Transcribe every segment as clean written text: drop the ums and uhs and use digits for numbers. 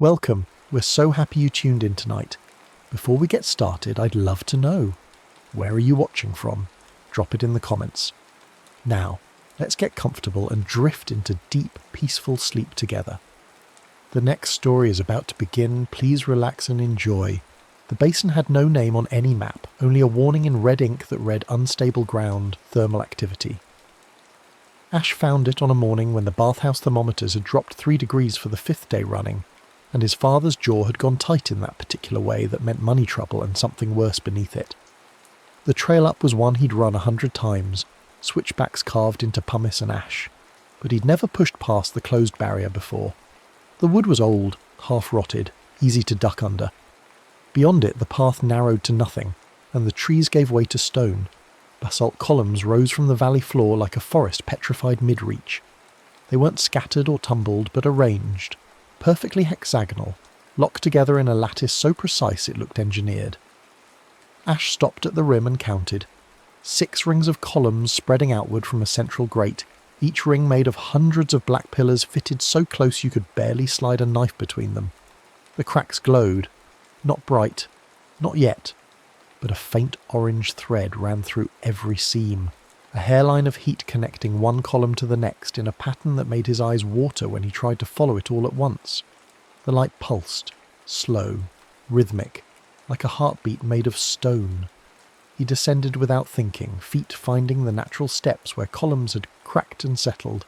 Welcome, we're so happy you tuned in tonight. Before we get started, I'd love to know, where are you watching from? Drop it in the comments. Now, let's get comfortable and drift into deep, peaceful sleep together. The next story is about to begin, please relax and enjoy. The basin had no name on any map, only a warning in red ink that read unstable ground, thermal activity. Ash found it on a morning when the bathhouse thermometers had dropped 3 degrees for the 5th day running, and his father's jaw had gone tight in that particular way that meant money trouble and something worse beneath it. The trail up was one he'd run 100 times, switchbacks carved into pumice and ash, but he'd never pushed past the closed barrier before. The wood was old, half-rotted, easy to duck under. Beyond it the path narrowed to nothing, and the trees gave way to stone. Basalt columns rose from the valley floor like a forest petrified mid-reach. They weren't scattered or tumbled, but arranged, perfectly hexagonal, locked together in a lattice so precise it looked engineered. Ash stopped at the rim and counted. 6 rings of columns spreading outward from a central grate, each ring made of hundreds of black pillars fitted so close you could barely slide a knife between them. The cracks glowed, not bright, not yet, but a faint orange thread ran through every seam, a hairline of heat connecting one column to the next in a pattern that made his eyes water when he tried to follow it all at once. The light pulsed, slow, rhythmic, like a heartbeat made of stone. He descended without thinking, feet finding the natural steps where columns had cracked and settled.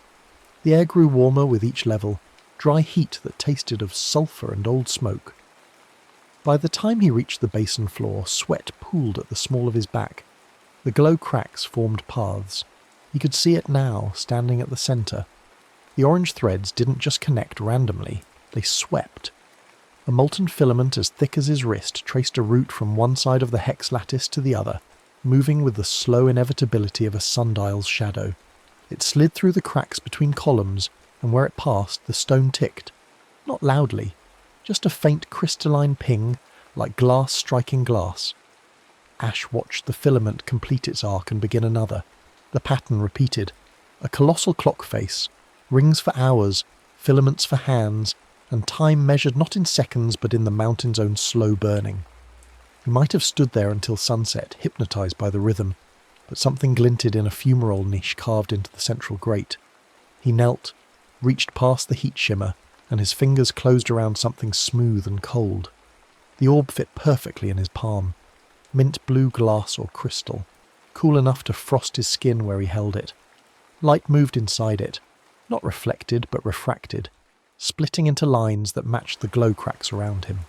The air grew warmer with each level, dry heat that tasted of sulphur and old smoke. By the time he reached the basin floor, sweat pooled at the small of his back. The glow cracks formed paths. He could see it now, standing at the centre. The orange threads didn't just connect randomly, they swept. A molten filament as thick as his wrist traced a route from one side of the hex lattice to the other, moving with the slow inevitability of a sundial's shadow. It slid through the cracks between columns, and where it passed, the stone ticked. Not loudly, just a faint crystalline ping, like glass striking glass. Ash watched the filament complete its arc and begin another. The pattern repeated. A colossal clock face, rings for hours, filaments for hands, and time measured not in seconds but in the mountain's own slow burning. He might have stood there until sunset, hypnotised by the rhythm, but something glinted in a fumarole niche carved into the central grate. He knelt, reached past the heat shimmer, and his fingers closed around something smooth and cold. The orb fit perfectly in his palm. Mint blue glass or crystal, cool enough to frost his skin where he held it. Light moved inside it, not reflected but refracted, splitting into lines that matched the glow cracks around him.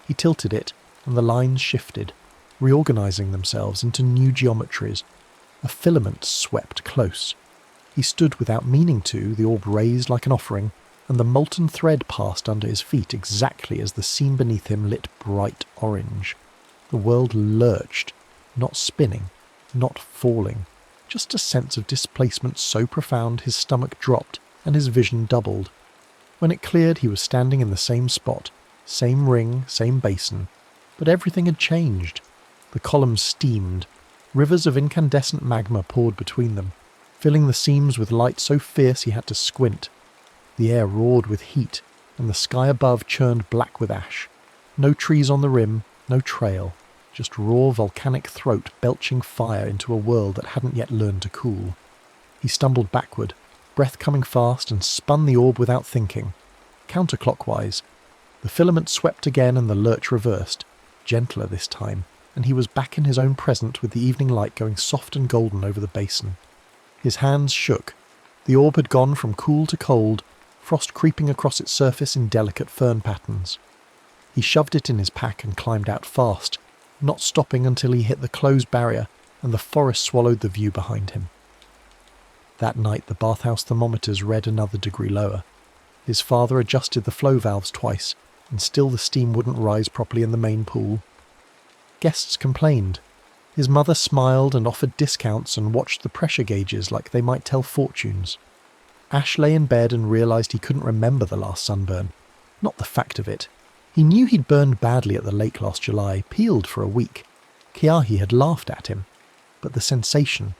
He tilted it, and the lines shifted, reorganizing themselves into new geometries. A filament swept close. He stood without meaning to, the orb raised like an offering, and the molten thread passed under his feet exactly as the scene beneath him lit bright orange. The world lurched, not spinning, not falling, just a sense of displacement so profound his stomach dropped and his vision doubled. When it cleared, he was standing in the same spot, same ring, same basin, but everything had changed. The columns steamed, rivers of incandescent magma poured between them, filling the seams with light so fierce he had to squint. The air roared with heat, and the sky above churned black with ash. No trees on the rim, no trail, just raw volcanic throat belching fire into a world that hadn't yet learned to cool. He stumbled backward, breath coming fast, and spun the orb without thinking. Counterclockwise. The filament swept again and the lurch reversed, gentler this time, and he was back in his own present with the evening light going soft and golden over the basin. His hands shook. The orb had gone from cool to cold, frost creeping across its surface in delicate fern patterns. He shoved it in his pack and climbed out fast, not stopping until he hit the closed barrier and the forest swallowed the view behind him. That night the bathhouse thermometers read another degree lower. His father adjusted the flow valves twice, and still the steam wouldn't rise properly in the main pool. Guests complained. His mother smiled and offered discounts and watched the pressure gauges like they might tell fortunes. Ash lay in bed and realised he couldn't remember the last sunburn. Not the fact of it. He knew he'd burned badly at the lake last July, peeled for a week. Kiahi had laughed at him. But the sensation,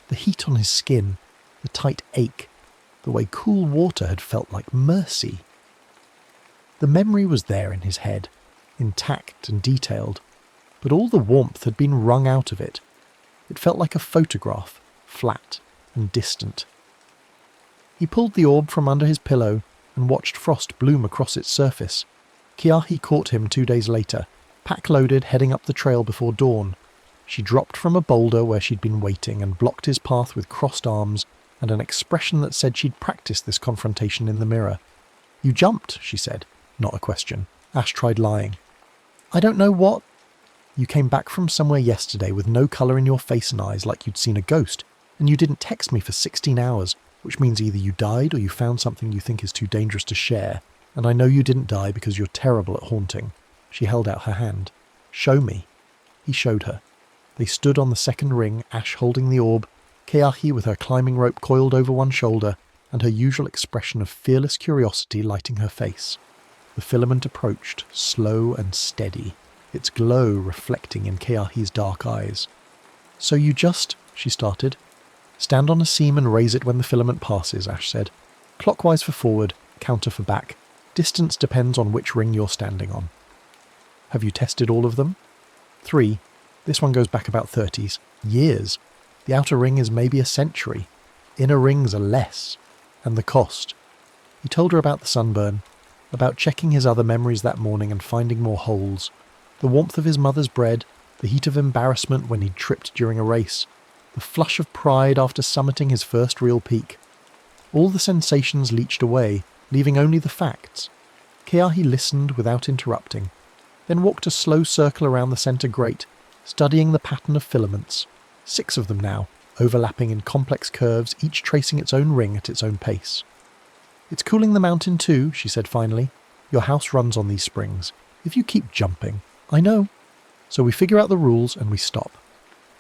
the heat on his skin, the tight ache, the way cool water had felt like mercy. The memory was there in his head, intact and detailed, but all the warmth had been wrung out of it. It felt like a photograph, flat and distant. He pulled the orb from under his pillow and watched frost bloom across its surface. Kiahi caught him 2 days later, pack-loaded, heading up the trail before dawn. She dropped from a boulder where she'd been waiting and blocked his path with crossed arms and an expression that said she'd practiced this confrontation in the mirror. "You jumped," she said, not a question. Ash tried lying. "I don't know what—" "You came back from somewhere yesterday with no colour in your face and eyes like you'd seen a ghost, and you didn't text me for 16 hours, which means either you died or you found something you think is too dangerous to share, and I know you didn't die because you're terrible at haunting." She held out her hand. "Show me." He showed her. They stood on the second ring, Ash holding the orb, Kiahi with her climbing rope coiled over one shoulder, and her usual expression of fearless curiosity lighting her face. The filament approached, slow and steady, its glow reflecting in Kiahi's dark eyes. "So you just—" she started. "Stand on a seam and raise it when the filament passes," Ash said. "Clockwise for forward, counter for back. Distance depends on which ring you're standing on." "Have you tested all of them?" 3. This one goes back about 30s. Years. The outer ring is maybe a century. Inner rings are less. And the cost. He told her about the sunburn, about checking his other memories that morning and finding more holes, the warmth of his mother's bread, the heat of embarrassment when he'd tripped during a race, the flush of pride after summiting his first real peak. All the sensations leached away, leaving only the facts. Kiahi listened without interrupting, then walked a slow circle around the centre grate, studying the pattern of filaments, 6 of them now, overlapping in complex curves, each tracing its own ring at its own pace. "It's cooling the mountain too," she said finally. "Your house runs on these springs. If you keep jumping—" "I know." "So we figure out the rules and we stop."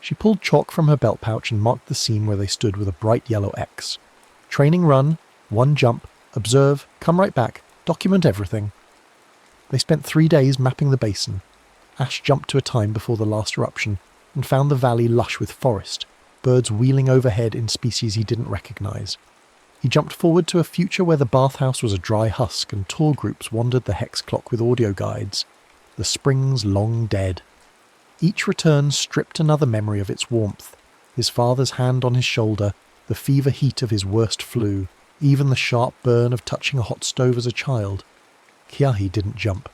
She pulled chalk from her belt pouch and marked the seam where they stood with a bright yellow X. "Training run, 1 jump, observe, come right back, document everything." They spent 3 days mapping the basin. Ash jumped to a time before the last eruption and found the valley lush with forest, birds wheeling overhead in species he didn't recognise. He jumped forward to a future where the bathhouse was a dry husk and tour groups wandered the hex clock with audio guides. The springs long dead. Each return stripped another memory of its warmth, his father's hand on his shoulder, the fever heat of his worst flu, even the sharp burn of touching a hot stove as a child. Kiahi didn't jump.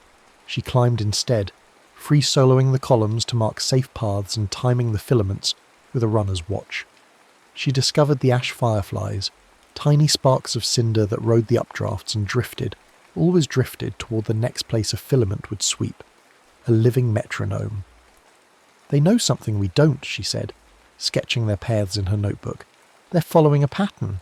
She climbed instead, free-soloing the columns to mark safe paths and timing the filaments with a runner's watch. She discovered the ash fireflies, tiny sparks of cinder that rode the updrafts and drifted, always drifted toward the next place a filament would sweep. A living metronome. "They know something we don't," she said, sketching their paths in her notebook. "They're following a pattern."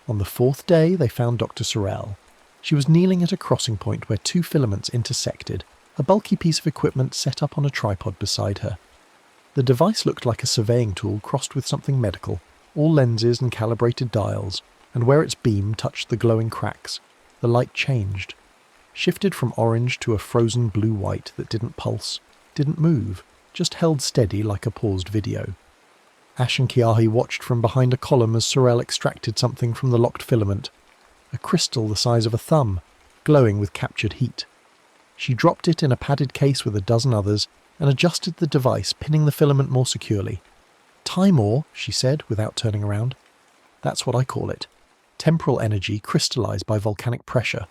On the 4th day, they found Dr. Sorrell. She was kneeling at a crossing point where 2 filaments intersected, a bulky piece of equipment set up on a tripod beside her. The device looked like a surveying tool crossed with something medical, all lenses and calibrated dials, and where its beam touched the glowing cracks, the light changed. Shifted from orange to a frozen blue-white that didn't pulse, didn't move, just held steady like a paused video. Ash and Kiahi watched from behind a column as Sorrell extracted something from the locked filament. A crystal the size of a thumb, glowing with captured heat. She dropped it in a padded case with a dozen others and adjusted the device, pinning the filament more securely. "Time-orb," she said, without turning around. "That's what I call it. Temporal energy crystallized by volcanic pressure.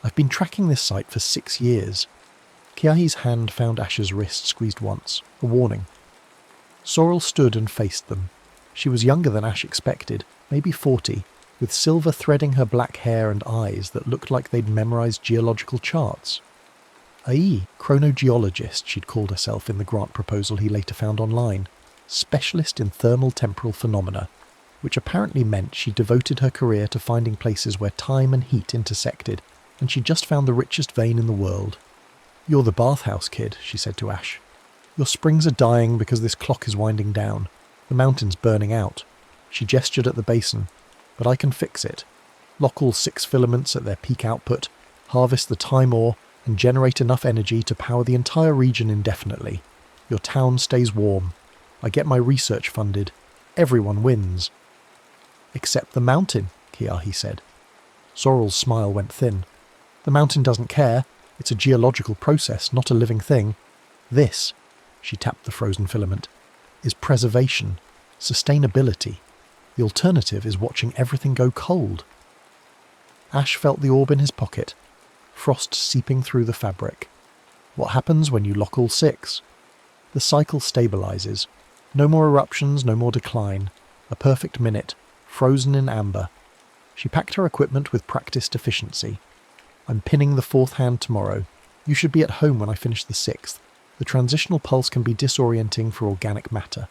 I've been tracking this site for 6 years." Kiahi's hand found Ash's wrist squeezed once, a warning. Sorrel stood and faced them. She was younger than Ash expected, maybe 40, with silver threading her black hair and eyes that looked like they'd memorized geological charts. Chronogeologist, she'd called herself in the grant proposal he later found online. Specialist in thermal temporal phenomena, which apparently meant she devoted her career to finding places where time and heat intersected, and she just found the richest vein in the world. "You're the bathhouse kid," she said to Ash. "Your springs are dying because this clock is winding down. The mountain's burning out." She gestured at the basin. "But I can fix it. Lock all 6 filaments at their peak output, harvest the time-orb, and generate enough energy to power the entire region indefinitely. Your town stays warm. I get my research funded. Everyone wins." "Except the mountain," Kiahi said. Sorrel's smile went thin. "The mountain doesn't care. It's a geological process, not a living thing. This," she tapped the frozen filament, "is preservation, sustainability. The alternative is watching everything go cold." Ash felt the orb in his pocket, frost seeping through the fabric. What happens when you lock all 6? The cycle stabilizes. No more eruptions, no more decline. A perfect minute, frozen in amber. She packed her equipment with practiced efficiency. "I'm pinning the 4th hand tomorrow. You should be at home when I finish the 6th. The transitional pulse can be disorienting for organic matter."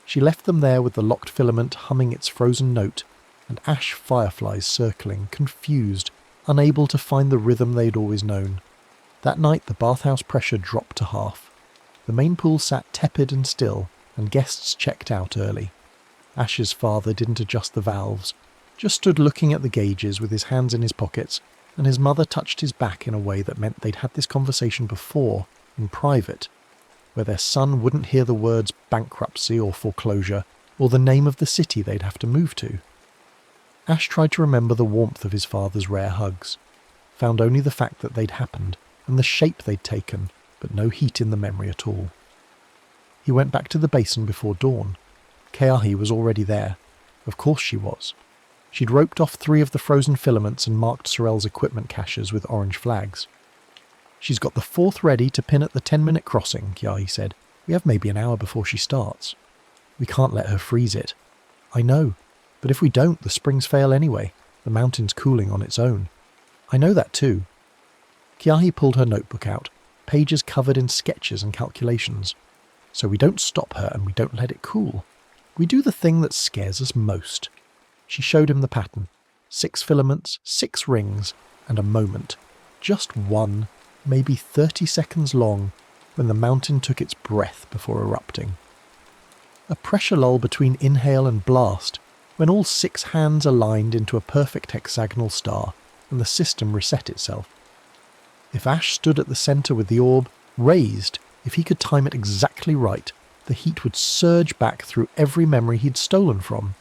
She left them there with the locked filament humming its frozen note, and ash fireflies circling, confused, unable to find the rhythm they'd always known. That night the bathhouse pressure dropped to half. The main pool sat tepid and still, and guests checked out early. Ash's father didn't adjust the valves, just stood looking at the gauges with his hands in his pockets, and his mother touched his back in a way that meant they'd had this conversation before, in private, where their son wouldn't hear the words bankruptcy or foreclosure, or the name of the city they'd have to move to. Ash tried to remember the warmth of his father's rare hugs, found only the fact that they'd happened, and the shape they'd taken, but no heat in the memory at all. He went back to the basin before dawn. Keahi was already there. Of course she was. She'd roped off 3 of the frozen filaments and marked Sorel's equipment caches with orange flags. "She's got the 4th ready to pin at the 10-minute crossing," Keahi said. "We have maybe an hour before she starts." "We can't let her freeze it." "I know, but if we don't, the springs fail anyway. The mountain's cooling on its own." "I know that too." Keahi pulled her notebook out, pages covered in sketches and calculations. "So we don't stop her and we don't let it cool. We do the thing that scares us most." She showed him the pattern. 6 filaments, 6 rings, and a moment. Just one, maybe 30 seconds long, when the mountain took its breath before erupting. A pressure lull between inhale and blast, when all 6 hands aligned into a perfect hexagonal star, and the system reset itself. If Ash stood at the centre with the orb, raised, if he could time it exactly right, the heat would surge back through every memory he'd stolen from,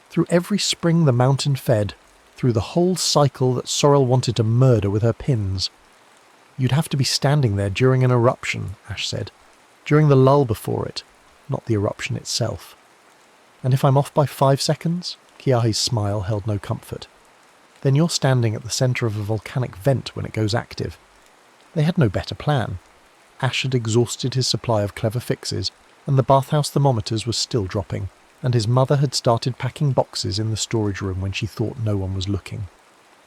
through every spring the mountain fed, through the whole cycle that Sorel wanted to murder with her pins. "You'd have to be standing there during an eruption," Ash said. "During the lull before it, not the eruption itself." "And if I'm off by 5 seconds? Keahi's smile held no comfort. "Then you're standing at the centre of a volcanic vent when it goes active." They had no better plan. Ash had exhausted his supply of clever fixes, and the bathhouse thermometers were still dropping, and his mother had started packing boxes in the storage room when she thought no one was looking.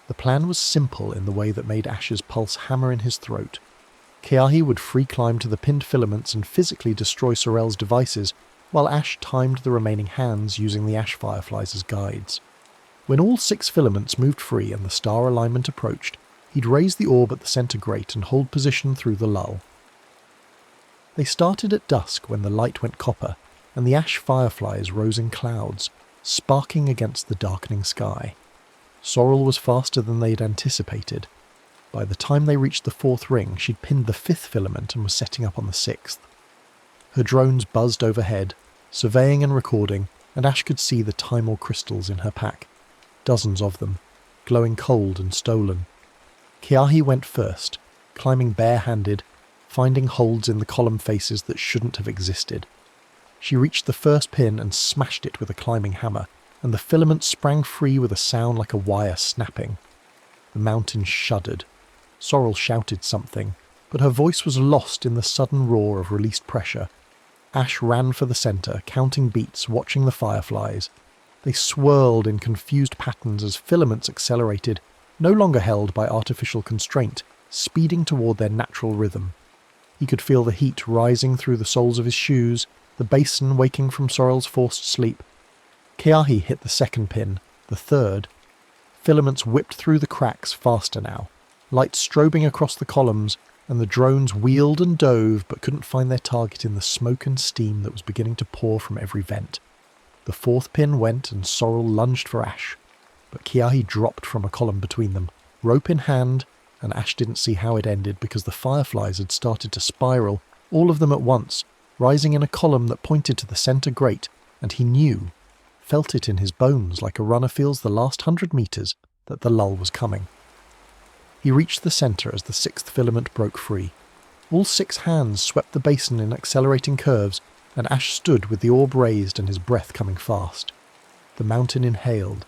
The plan was simple in the way that made Ash's pulse hammer in his throat. Keahi would free climb to the pinned filaments and physically destroy Sorel's devices, while Ash timed the remaining hands using the ash fireflies as guides. When all 6 filaments moved free and the star alignment approached, he'd raise the orb at the centre grate and hold position through the lull. They started at dusk when the light went copper, and the ash fireflies rose in clouds, sparking against the darkening sky. Sorel was faster than they'd anticipated. By the time they reached the 4th ring, she'd pinned the 5th filament and was setting up on the 6th. Her drones buzzed overhead, surveying and recording, and Ash could see the time-orb crystals in her pack. Dozens of them, glowing cold and stolen. Keahi went first, climbing bare-handed, finding holds in the column faces that shouldn't have existed. She reached the first pin and smashed it with a climbing hammer, and the filament sprang free with a sound like a wire snapping. The mountain shuddered. Sorel shouted something, but her voice was lost in the sudden roar of released pressure. Ash ran for the centre, counting beats, watching the fireflies. They swirled in confused patterns as filaments accelerated, no longer held by artificial constraint, speeding toward their natural rhythm. He could feel the heat rising through the soles of his shoes, the basin waking from Sorel's forced sleep. Keahi hit the 2nd pin, the 3rd. Filaments whipped through the cracks faster now, light strobing across the columns, and the drones wheeled and dove but couldn't find their target in the smoke and steam that was beginning to pour from every vent. The 4th pin went and Sorel lunged for Ash, but Keahi dropped from a column between them, rope in hand, and Ash didn't see how it ended because the fireflies had started to spiral, all of them at once, rising in a column that pointed to the centre grate, and he knew, felt it in his bones like a runner feels the last 100 metres, that the lull was coming. He reached the centre as the sixth filament broke free. All 6 hands swept the basin in accelerating curves, and Ash stood with the orb raised and his breath coming fast. The mountain inhaled.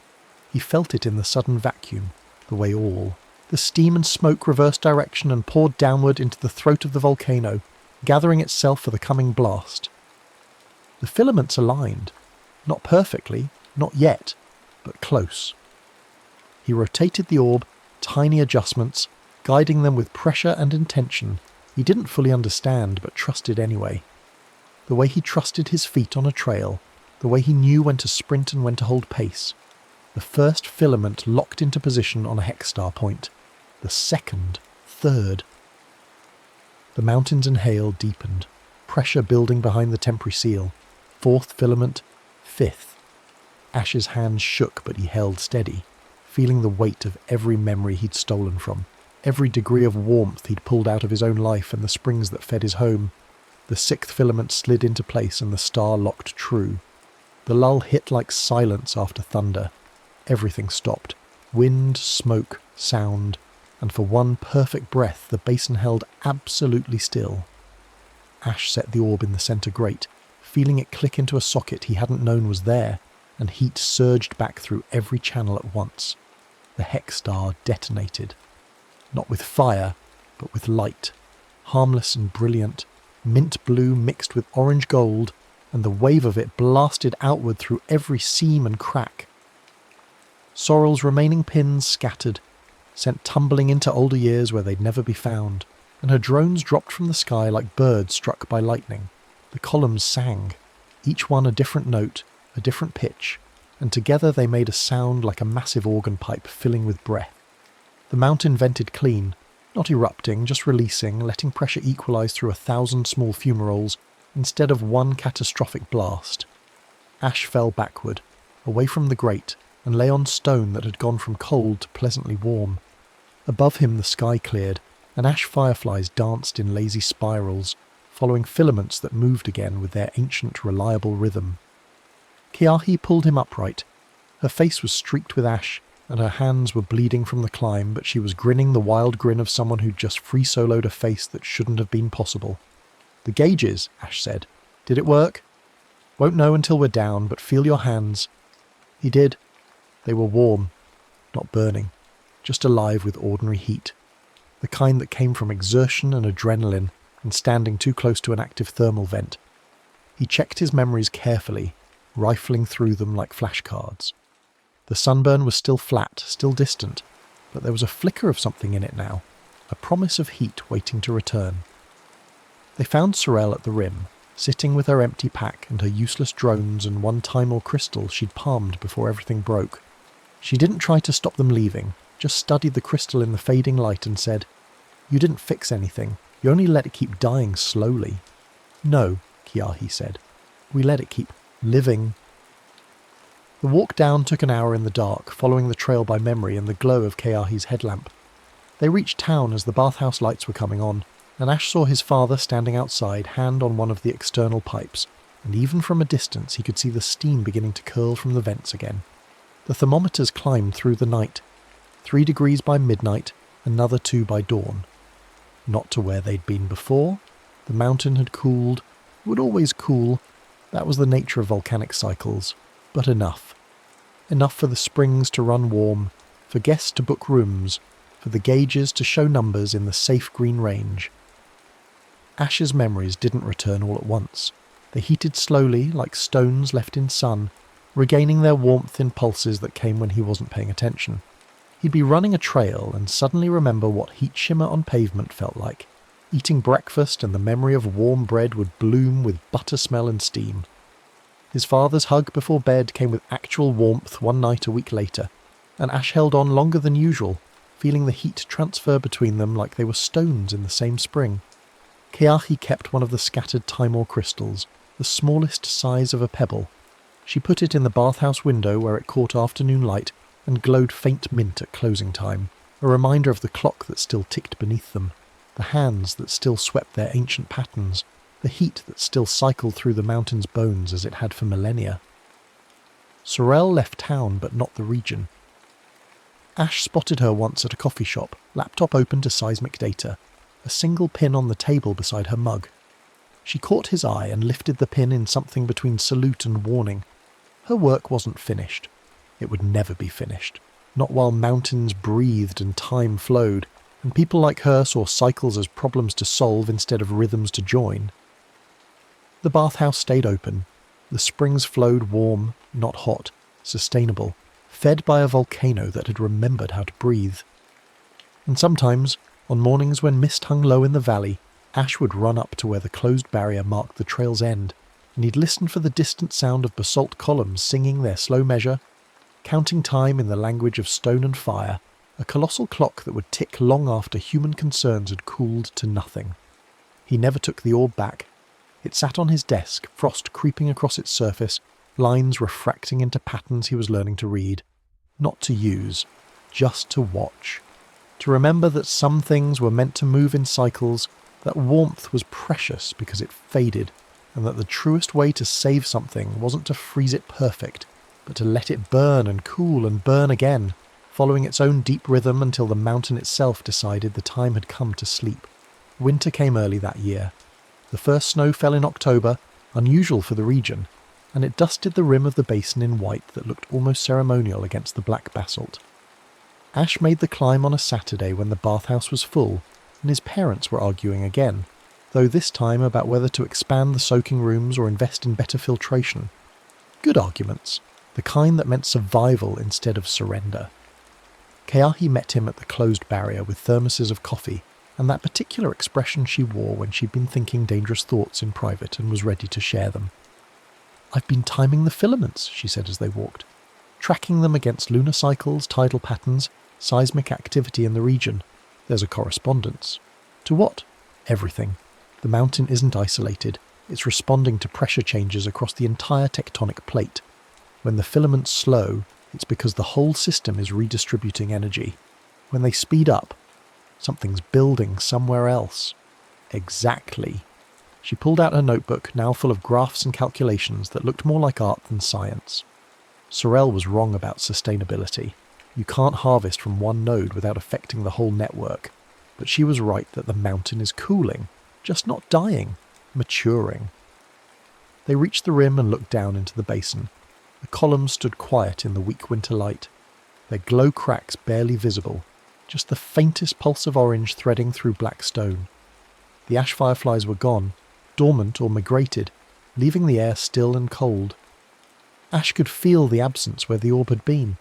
He felt it in the sudden vacuum, the way all. The steam and smoke reversed direction and poured downward into the throat of the volcano, gathering itself for the coming blast. The filaments aligned. Not perfectly, not yet, but close. He rotated the orb, tiny adjustments, guiding them with pressure and intention. He didn't fully understand, but trusted anyway. The way he trusted his feet on a trail, the way he knew when to sprint and when to hold pace. The first filament locked into position on a hex star point. The second, third. The mountain's inhale deepened, pressure building behind the temporary seal. 4th filament, 5th. Ash's hands shook, but he held steady, feeling the weight of every memory he'd stolen from, every degree of warmth he'd pulled out of his own life and the springs that fed his home. The 6th filament slid into place and the star locked true. The lull hit like silence after thunder. Everything stopped. Wind, smoke, sound, and for one perfect breath the basin held absolutely still. Ash set the orb in the centre grate, feeling it click into a socket he hadn't known was there, and heat surged back through every channel at once. The hex star detonated. Not with fire, but with light. Harmless and brilliant, mint blue mixed with orange gold, and the wave of it blasted outward through every seam and crack. Sorrel's remaining pins scattered, sent tumbling into older years where they'd never be found, and her drones dropped from the sky like birds struck by lightning. The columns sang, each one a different note, a different pitch, and together they made a sound like a massive organ pipe filling with breath. The mountain vented clean, not erupting, just releasing, letting pressure equalise through 1,000 small fumaroles instead of one catastrophic blast. Ash fell backward, away from the grate, and lay on stone that had gone from cold to pleasantly warm. Above him the sky cleared, and ash fireflies danced in lazy spirals, following filaments that moved again with their ancient, reliable rhythm. Kiahi pulled him upright. Her face was streaked with ash, and her hands were bleeding from the climb, but she was grinning the wild grin of someone who'd just free-soloed a face that shouldn't have been possible. "The gauges," Ash said. "Did it work?" "Won't know until we're down, but feel your hands." He did. They were warm, not burning, just alive with ordinary heat. The kind that came from exertion and adrenaline and standing too close to an active thermal vent. He checked his memories carefully, rifling through them like flashcards. The sunburn was still flat, still distant, but there was a flicker of something in it now, a promise of heat waiting to return. They found Sorel at the rim, sitting with her empty pack and her useless drones and one time-orb crystal she'd palmed before everything broke. She didn't try to stop them leaving, just studied the crystal in the fading light and said, "You didn't fix anything, you only let it keep dying slowly." "No," Kiahi said. "We let it keep living." The walk down took an hour in the dark, following the trail by memory and the glow of Kiahi's headlamp. They reached town as the bathhouse lights were coming on, and Ash saw his father standing outside, hand on one of the external pipes, and even from a distance he could see the steam beginning to curl from the vents again. The thermometers climbed through the night. 3 degrees by midnight, another 2 by dawn. Not to where they'd been before. The mountain had cooled, would always cool. That was the nature of volcanic cycles. But enough. Enough for the springs to run warm, for guests to book rooms, for the gauges to show numbers in the safe green range. Ash's memories didn't return all at once. They heated slowly, like stones left in sun, regaining their warmth in pulses that came when he wasn't paying attention. He'd be running a trail and suddenly remember what heat shimmer on pavement felt like. Eating breakfast and the memory of warm bread would bloom with butter smell and steam. His father's hug before bed came with actual warmth one night a week later, and Ash held on longer than usual, feeling the heat transfer between them like they were stones in the same spring. Kiahi kept one of the scattered time-orb crystals, the smallest size of a pebble. She put it in the bathhouse window where it caught afternoon light and glowed faint mint at closing time, a reminder of the clock that still ticked beneath them, the hands that still swept their ancient patterns, the heat that still cycled through the mountain's bones as it had for millennia. Sorel left town but not the region. Ash spotted her once at a coffee shop, laptop open to seismic data, a single pin on the table beside her mug. She caught his eye and lifted the pin in something between salute and warning. Her work wasn't finished. It would never be finished. Not while mountains breathed and time flowed, and people like her saw cycles as problems to solve instead of rhythms to join. The bathhouse stayed open. The springs flowed warm, not hot, sustainable, fed by a volcano that had remembered how to breathe. And sometimes, on mornings when mist hung low in the valley, Ash would run up to where the closed barrier marked the trail's end, and he'd listen for the distant sound of basalt columns singing their slow measure, counting time in the language of stone and fire, a colossal clock that would tick long after human concerns had cooled to nothing. He never took the orb back. It sat on his desk, frost creeping across its surface, lines refracting into patterns he was learning to read. Not to use, just to watch. To remember that some things were meant to move in cycles, that warmth was precious because it faded, and that the truest way to save something wasn't to freeze it perfect, but to let it burn and cool and burn again, following its own deep rhythm until the mountain itself decided the time had come to sleep. Winter came early that year. The first snow fell in October, unusual for the region, and it dusted the rim of the basin in white that looked almost ceremonial against the black basalt. Ash made the climb on a Saturday when the bathhouse was full, and his parents were arguing again, though this time about whether to expand the soaking rooms or invest in better filtration. Good arguments, the kind that meant survival instead of surrender. Keahi met him at the closed barrier with thermoses of coffee, and that particular expression she wore when she'd been thinking dangerous thoughts in private and was ready to share them. "I've been timing the filaments," she said as they walked, "tracking them against lunar cycles, tidal patterns, seismic activity in the region. There's a correspondence. To what? Everything. The mountain isn't isolated. It's responding to pressure changes across the entire tectonic plate. When the filaments slow, it's because the whole system is redistributing energy. When they speed up, something's building somewhere else." Exactly. She pulled out her notebook, now full of graphs and calculations that looked more like art than science. Sorel was wrong about sustainability. You can't harvest from one node without affecting the whole network. But she was right that the mountain is cooling, just not dying, maturing. They reached the rim and looked down into the basin. The columns stood quiet in the weak winter light, their glow cracks barely visible, just the faintest pulse of orange threading through black stone. The ash fireflies were gone, dormant or migrated, leaving the air still and cold. Ash could feel the absence where the orb had been.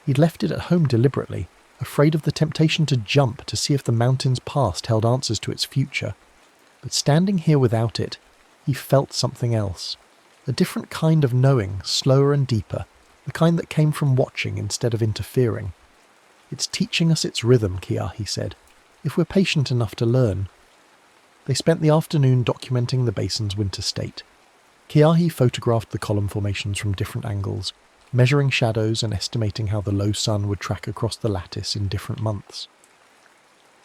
He'd left it at home deliberately, afraid of the temptation to jump to see if the mountain's past held answers to its future. But standing here without it, he felt something else. A different kind of knowing, slower and deeper, the kind that came from watching instead of interfering. "It's teaching us its rhythm," Keahi said, "if we're patient enough to learn." They spent the afternoon documenting the basin's winter state. Keahi photographed the column formations from different angles, measuring shadows and estimating how the low sun would track across the lattice in different months.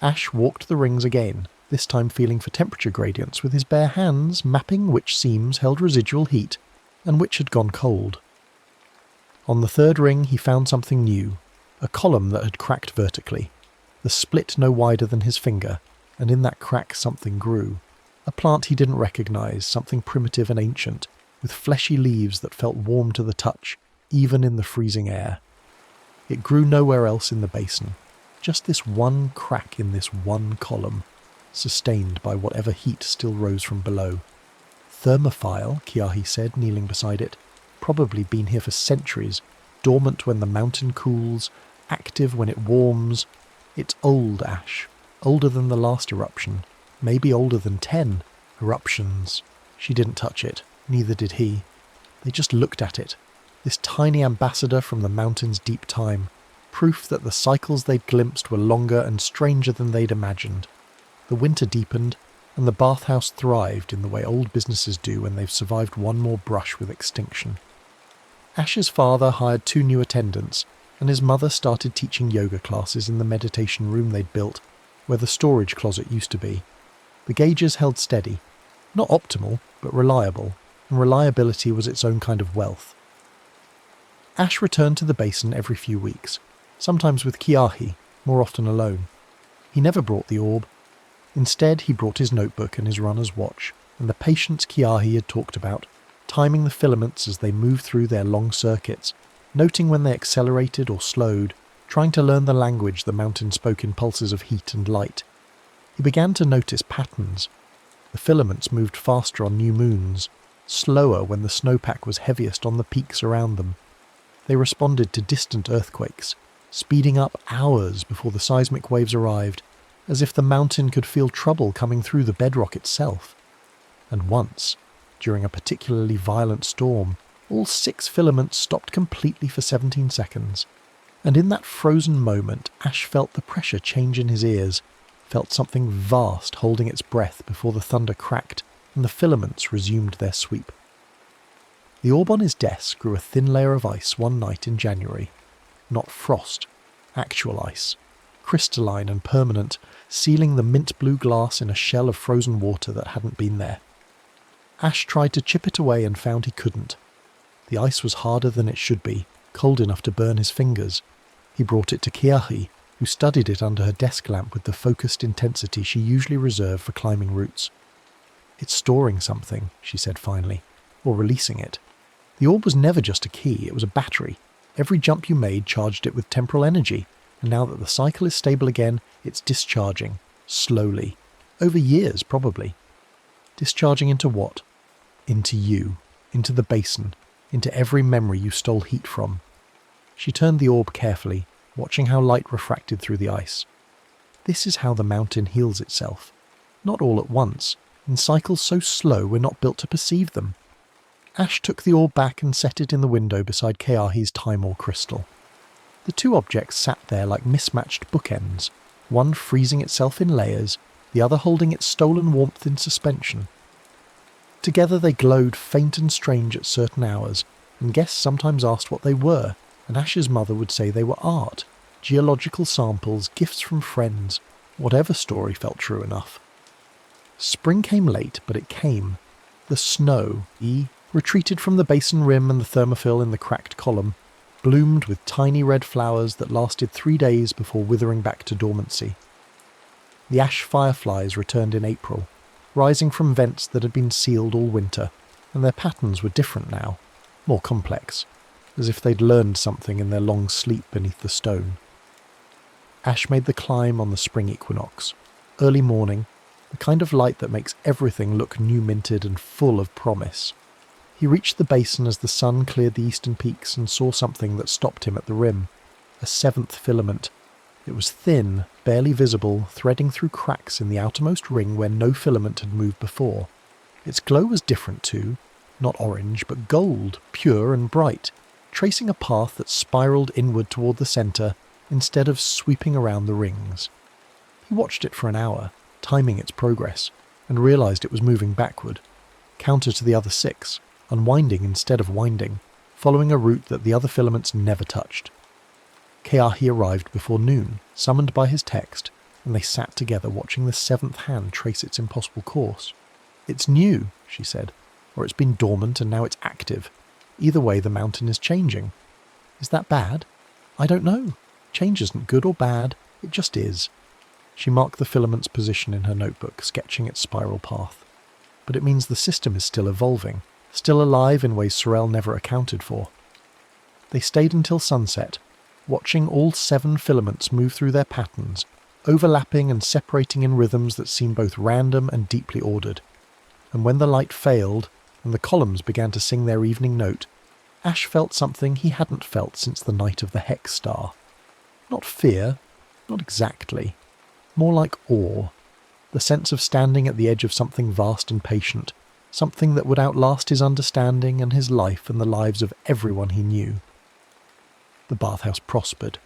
Ash walked the rings again, this time feeling for temperature gradients with his bare hands, mapping which seams held residual heat and which had gone cold. On the third ring he found something new, a column that had cracked vertically, the split no wider than his finger, and in that crack something grew. A plant he didn't recognise, something primitive and ancient, with fleshy leaves that felt warm to the touch, even in the freezing air. It grew nowhere else in the basin, just this one crack in this one column, sustained by whatever heat still rose from below. "Thermophile," Keahi said, kneeling beside it. "Probably been here for centuries, dormant when the mountain cools, active when it warms. It's old ash, older than the last eruption, maybe older than 10 eruptions." She didn't touch it, neither did he. They just looked at it, this tiny ambassador from the mountain's deep time, proof that the cycles they'd glimpsed were longer and stranger than they'd imagined. The winter deepened, and the bathhouse thrived in the way old businesses do when they've survived one more brush with extinction. Ash's father hired 2 new attendants, and his mother started teaching yoga classes in the meditation room they'd built, where the storage closet used to be. The gauges held steady. Not optimal, but reliable, and reliability was its own kind of wealth. Ash returned to the basin every few weeks. sometimes with Kiahi, more often alone. He never brought the orb. Instead, he brought his notebook and his runner's watch, and the patience Kiahi had talked about, timing the filaments as they moved through their long circuits, noting when they accelerated or slowed, trying to learn the language the mountain spoke in pulses of heat and light. He began to notice patterns. The filaments moved faster on new moons, slower when the snowpack was heaviest on the peaks around them. They responded to distant earthquakes, speeding up hours before the seismic waves arrived, as if the mountain could feel trouble coming through the bedrock itself. And once, during a particularly violent storm, all 6 filaments stopped completely for 17 seconds. And in that frozen moment, Ash felt the pressure change in his ears, felt something vast holding its breath before the thunder cracked and the filaments resumed their sweep. The orb on his desk grew a thin layer of ice one night in January. Not frost, actual ice, crystalline and permanent, sealing the mint blue glass in a shell of frozen water that hadn't been there. Ash tried to chip it away and found he couldn't. The ice was harder than it should be, cold enough to burn his fingers. He brought it to Kiahi, who studied it under her desk lamp with the focused intensity she usually reserved for climbing routes. "It's storing something," she said finally, "or releasing it. The orb was never just a key, it was a battery. Every jump you made charged it with temporal energy, and now that the cycle is stable again, it's discharging, slowly. Over years, probably. Discharging into what? Into you, into the basin, into every memory you stole heat from." She turned the orb carefully, watching how light refracted through the ice. This is how the mountain heals itself. Not all at once, in cycles so slow we're not built to perceive them. Ash took the orb back and set it in the window beside Kiahi's time-orb crystal. The 2 objects sat there like mismatched bookends, one freezing itself in layers, the other holding its stolen warmth in suspension. Together they glowed faint and strange at certain hours, and guests sometimes asked what they were, and Ash's mother would say they were art, geological samples, gifts from friends, whatever story felt true enough. Spring came late, but it came. The snow, retreated from the basin rim and the thermophil in the cracked column, bloomed with tiny red flowers that lasted 3 days before withering back to dormancy. The ash fireflies returned in April, rising from vents that had been sealed all winter, and their patterns were different now, more complex, as if they'd learned something in their long sleep beneath the stone. Ash made the climb on the spring equinox, early morning, the kind of light that makes everything look new-minted and full of promise. He reached the basin as the sun cleared the eastern peaks and saw something that stopped him at the rim, a 7th filament. It was thin, barely visible, threading through cracks in the outermost ring where no filament had moved before. Its glow was different too, not orange, but gold, pure and bright, tracing a path that spiraled inward toward the centre instead of sweeping around the rings. He watched it for an hour, timing its progress, and realised it was moving backward, counter to the other 6, unwinding instead of winding, following a route that the other filaments never touched. Kiahi arrived before noon, summoned by his text, and they sat together watching the 7th hand trace its impossible course. "It's new," she said, "or it's been dormant and now it's active. Either way, the mountain is changing. Is that bad? I don't know. Change isn't good or bad, it just is." She marked the filament's position in her notebook, sketching its spiral path. "But it means the system is still evolving, still alive in ways Sorel never accounted for." They stayed until sunset, watching all 7 filaments move through their patterns, overlapping and separating in rhythms that seemed both random and deeply ordered. And when the light failed, and the columns began to sing their evening note, Ash felt something he hadn't felt since the night of the Hex Star. Not fear, not exactly. More like awe. The sense of standing at the edge of something vast and patient, something that would outlast his understanding and his life and the lives of everyone he knew. The bathhouse prospered.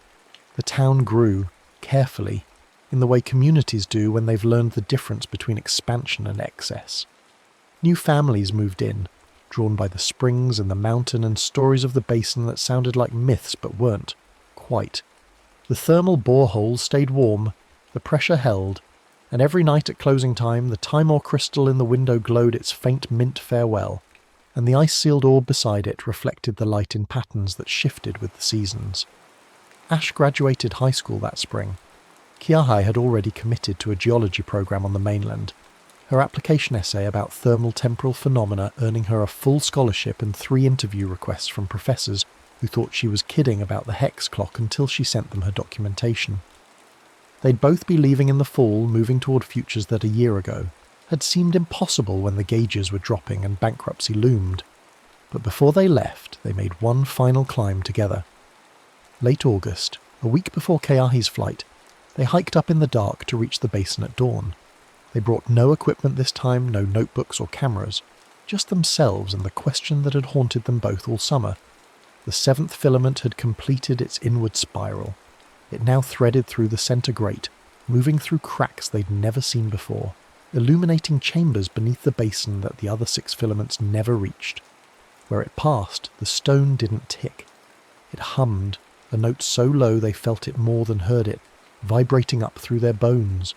The town grew, carefully, in the way communities do when they've learned the difference between expansion and excess. New families moved in, drawn by the springs and the mountain and stories of the basin that sounded like myths but weren't, quite. The thermal boreholes stayed warm, the pressure held, and every night at closing time the time-orb crystal in the window glowed its faint mint farewell, and the ice-sealed orb beside it reflected the light in patterns that shifted with the seasons. Ash graduated high school that spring. Kiahai had already committed to a geology program on the mainland, her application essay about thermal temporal phenomena earning her a full scholarship and 3 interview requests from professors who thought she was kidding about the hex clock until she sent them her documentation. They'd both be leaving in the fall, moving toward futures that a year ago had seemed impossible when the gauges were dropping and bankruptcy loomed. But before they left, they made one final climb together. Late August, a week before Kiahi's flight, they hiked up in the dark to reach the basin at dawn. They brought no equipment this time, no notebooks or cameras, just themselves and the question that had haunted them both all summer. The 7th filament had completed its inward spiral. It now threaded through the centre grate, moving through cracks they'd never seen before, illuminating chambers beneath the basin that the other 6 filaments never reached. Where it passed, the stone didn't tick. It hummed, a note so low they felt it more than heard it, vibrating up through their bones.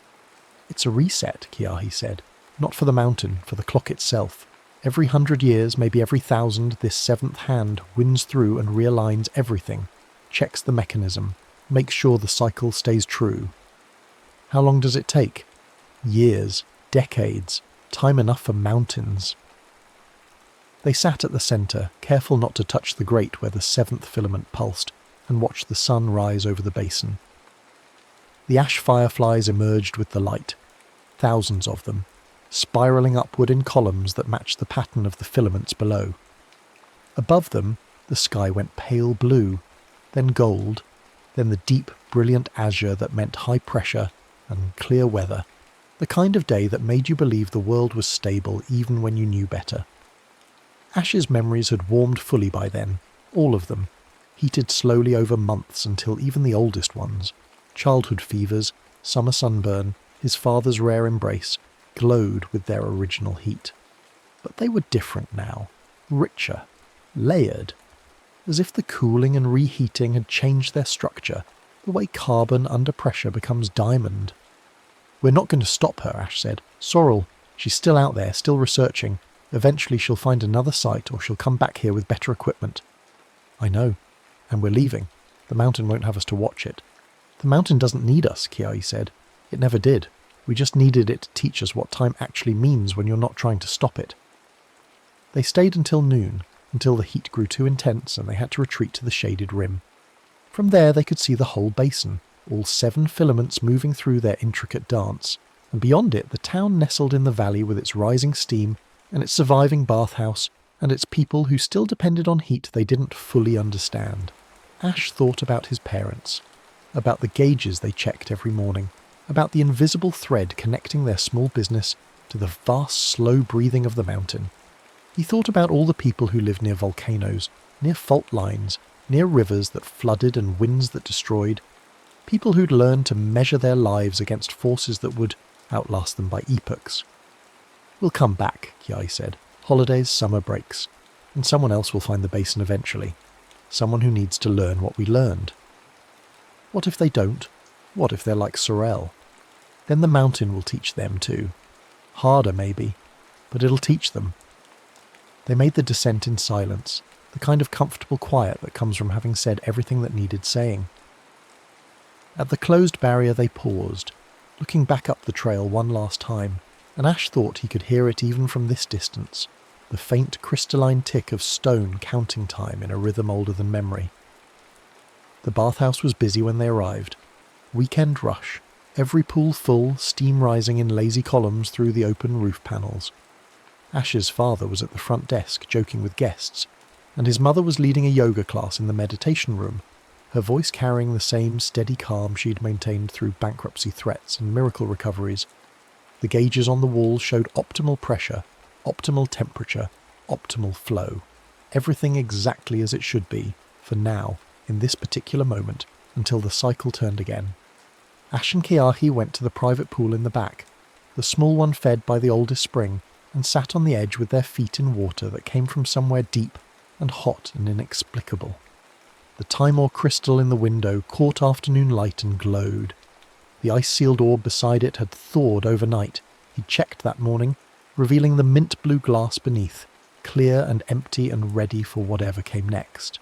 "It's a reset," Kiahi said. "Not for the mountain, for the clock itself. Every 100 years, maybe every 1,000, this 7th hand winds through and realigns everything, checks the mechanism, makes sure the cycle stays true." "How long does it take?" "Years, decades, time enough for mountains." They sat at the centre, careful not to touch the grate where the 7th filament pulsed, and watched the sun rise over the basin. The ash fireflies emerged with the light, thousands of them, spiralling upward in columns that matched the pattern of the filaments below. Above them, the sky went pale blue, then gold, then the deep, brilliant azure that meant high pressure and clear weather, the kind of day that made you believe the world was stable even when you knew better. Ash's memories had warmed fully by then, all of them, heated slowly over months until even the oldest ones, childhood fevers, summer sunburn, his father's rare embrace, glowed with their original heat. But they were different now, richer, layered, as if the cooling and reheating had changed their structure, the way carbon under pressure becomes diamond. "We're not going to stop her," Ash said. "Sorrel, she's still out there, still researching. Eventually she'll find another site or she'll come back here with better equipment." "I know. And we're leaving. The mountain won't have us to watch it." "The mountain doesn't need us," Kiai said. "It never did. We just needed it to teach us what time actually means when you're not trying to stop it." They stayed until noon, until the heat grew too intense and they had to retreat to the shaded rim. From there they could see the whole basin, all 7 filaments moving through their intricate dance, and beyond it the town nestled in the valley with its rising steam and its surviving bathhouse and its people who still depended on heat they didn't fully understand. Ash thought about his parents, about the gauges they checked every morning, about the invisible thread connecting their small business to the vast slow breathing of the mountain. He thought about all the people who lived near volcanoes, near fault lines, near rivers that flooded and winds that destroyed, people who'd learned to measure their lives against forces that would outlast them by epochs. "We'll come back," Kiai said. "Holidays, summer breaks. And someone else will find the basin eventually. Someone who needs to learn what we learned." "What if they don't? What if they're like Sorel? Then the mountain will teach them too. Harder maybe, but it'll teach them." They made the descent in silence, the kind of comfortable quiet that comes from having said everything that needed saying. At the closed barrier they paused, looking back up the trail one last time, and Ash thought he could hear it even from this distance, the faint crystalline tick of stone counting time in a rhythm older than memory. The bathhouse was busy when they arrived. Weekend rush, every pool full, steam rising in lazy columns through the open roof panels. Ash's father was at the front desk joking with guests, and his mother was leading a yoga class in the meditation room, her voice carrying the same steady calm she'd maintained through bankruptcy threats and miracle recoveries. The gauges on the wall showed optimal pressure, optimal temperature, optimal flow. Everything exactly as it should be, for now, in this particular moment, until the cycle turned again. Ash and Kiahi went to the private pool in the back, the small one fed by the oldest spring, and sat on the edge with their feet in water that came from somewhere deep and hot and inexplicable. The time-orb crystal in the window caught afternoon light and glowed. The ice-sealed orb beside it had thawed overnight. He'd checked that morning, revealing the mint-blue glass beneath, clear and empty and ready for whatever came next.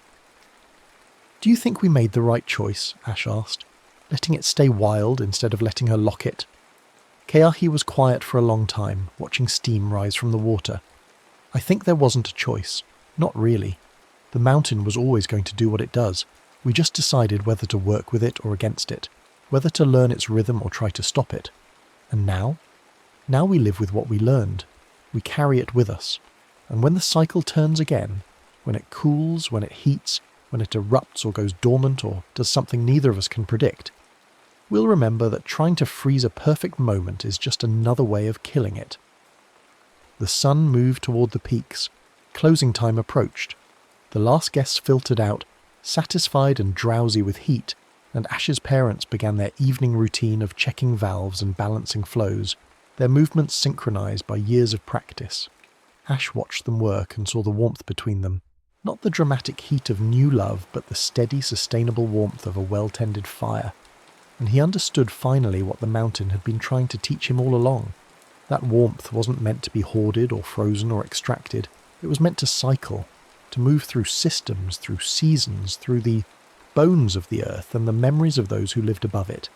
"Do you think we made the right choice?" Ash asked, letting it stay wild instead of letting her lock it. Keahi was quiet for a long time, watching steam rise from the water. "I think there wasn't a choice. Not really. The mountain was always going to do what it does. We just decided whether to work with it or against it, whether to learn its rhythm or try to stop it. And now? Now we live with what we learned. We carry it with us. And when the cycle turns again, when it cools, when it heats, when it erupts or goes dormant or does something neither of us can predict, we'll remember that trying to freeze a perfect moment is just another way of killing it." The sun moved toward the peaks. Closing time approached. The last guests filtered out, satisfied and drowsy with heat, and Ash's parents began their evening routine of checking valves and balancing flows, their movements synchronized by years of practice. Ash watched them work and saw the warmth between them. Not the dramatic heat of new love, but the steady, sustainable warmth of a well-tended fire. And he understood finally what the mountain had been trying to teach him all along. That warmth wasn't meant to be hoarded or frozen or extracted. It was meant to cycle, to move through systems, through seasons, through the bones of the earth and the memories of those who lived above it.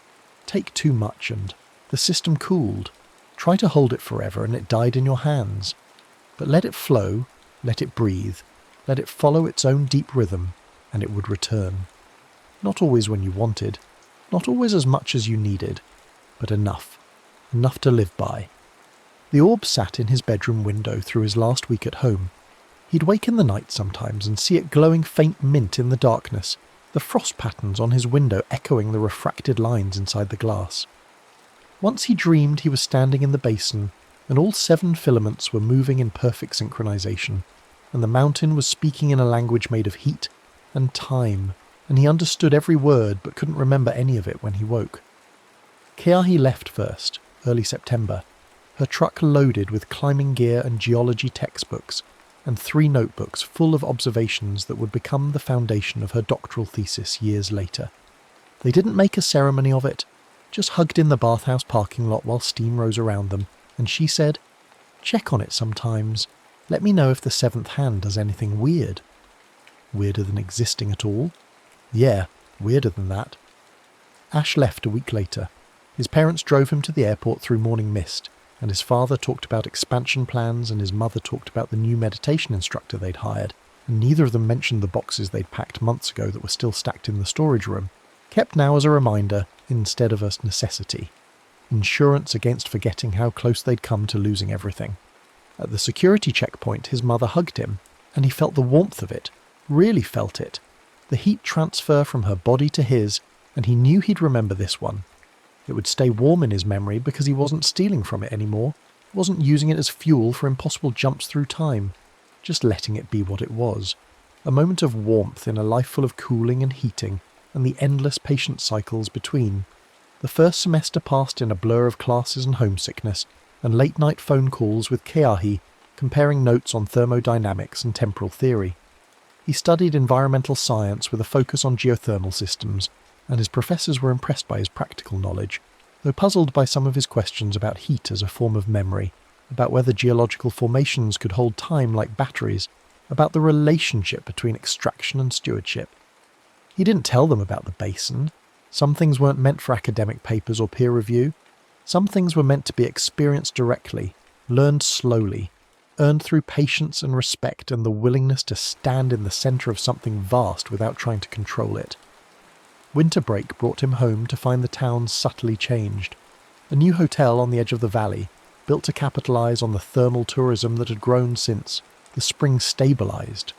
Take too much and the system cooled. Try to hold it forever and it died in your hands. But let it flow, let it breathe, let it follow its own deep rhythm, and it would return. Not always when you wanted, not always as much as you needed, but enough. Enough to live by. The orb sat in his bedroom window through his last week at home. He'd wake in the night sometimes and see it glowing faint mint in the darkness, the frost patterns on his window echoing the refracted lines inside the glass. Once he dreamed he was standing in the basin, and all 7 filaments were moving in perfect synchronization, and the mountain was speaking in a language made of heat and time, and he understood every word but couldn't remember any of it when he woke. Keahi left first, early September, her truck loaded with climbing gear and geology textbooks, and 3 notebooks full of observations that would become the foundation of her doctoral thesis years later. They didn't make a ceremony of it, just hugged in the bathhouse parking lot while steam rose around them, and she said, "Check on it sometimes. Let me know if the 7th hand does anything weird." Weirder than existing at all? Yeah, weirder than that. Ash left a week later. His parents drove him to the airport through morning mist, and his father talked about expansion plans and his mother talked about the new meditation instructor they'd hired, and neither of them mentioned the boxes they'd packed months ago that were still stacked in the storage room, kept now as a reminder instead of a necessity. Insurance against forgetting how close they'd come to losing everything. At the security checkpoint, his mother hugged him, and he felt the warmth of it, really felt it, the heat transfer from her body to his, and he knew he'd remember this one. It would stay warm in his memory because he wasn't stealing from it anymore, wasn't using it as fuel for impossible jumps through time, just letting it be what it was. A moment of warmth in a life full of cooling and heating, and the endless patient cycles between. The first semester passed in a blur of classes and homesickness, and late-night phone calls with Keahi, comparing notes on thermodynamics and temporal theory. He studied environmental science with a focus on geothermal systems, and his professors were impressed by his practical knowledge, though puzzled by some of his questions about heat as a form of memory, about whether geological formations could hold time like batteries, about the relationship between extraction and stewardship. He didn't tell them about the basin. Some things weren't meant for academic papers or peer review. Some things were meant to be experienced directly, learned slowly, earned through patience and respect and the willingness to stand in the centre of something vast without trying to control it. Winter break brought him home to find the town subtly changed. A new hotel on the edge of the valley, built to capitalise on the thermal tourism that had grown since the spring stabilised.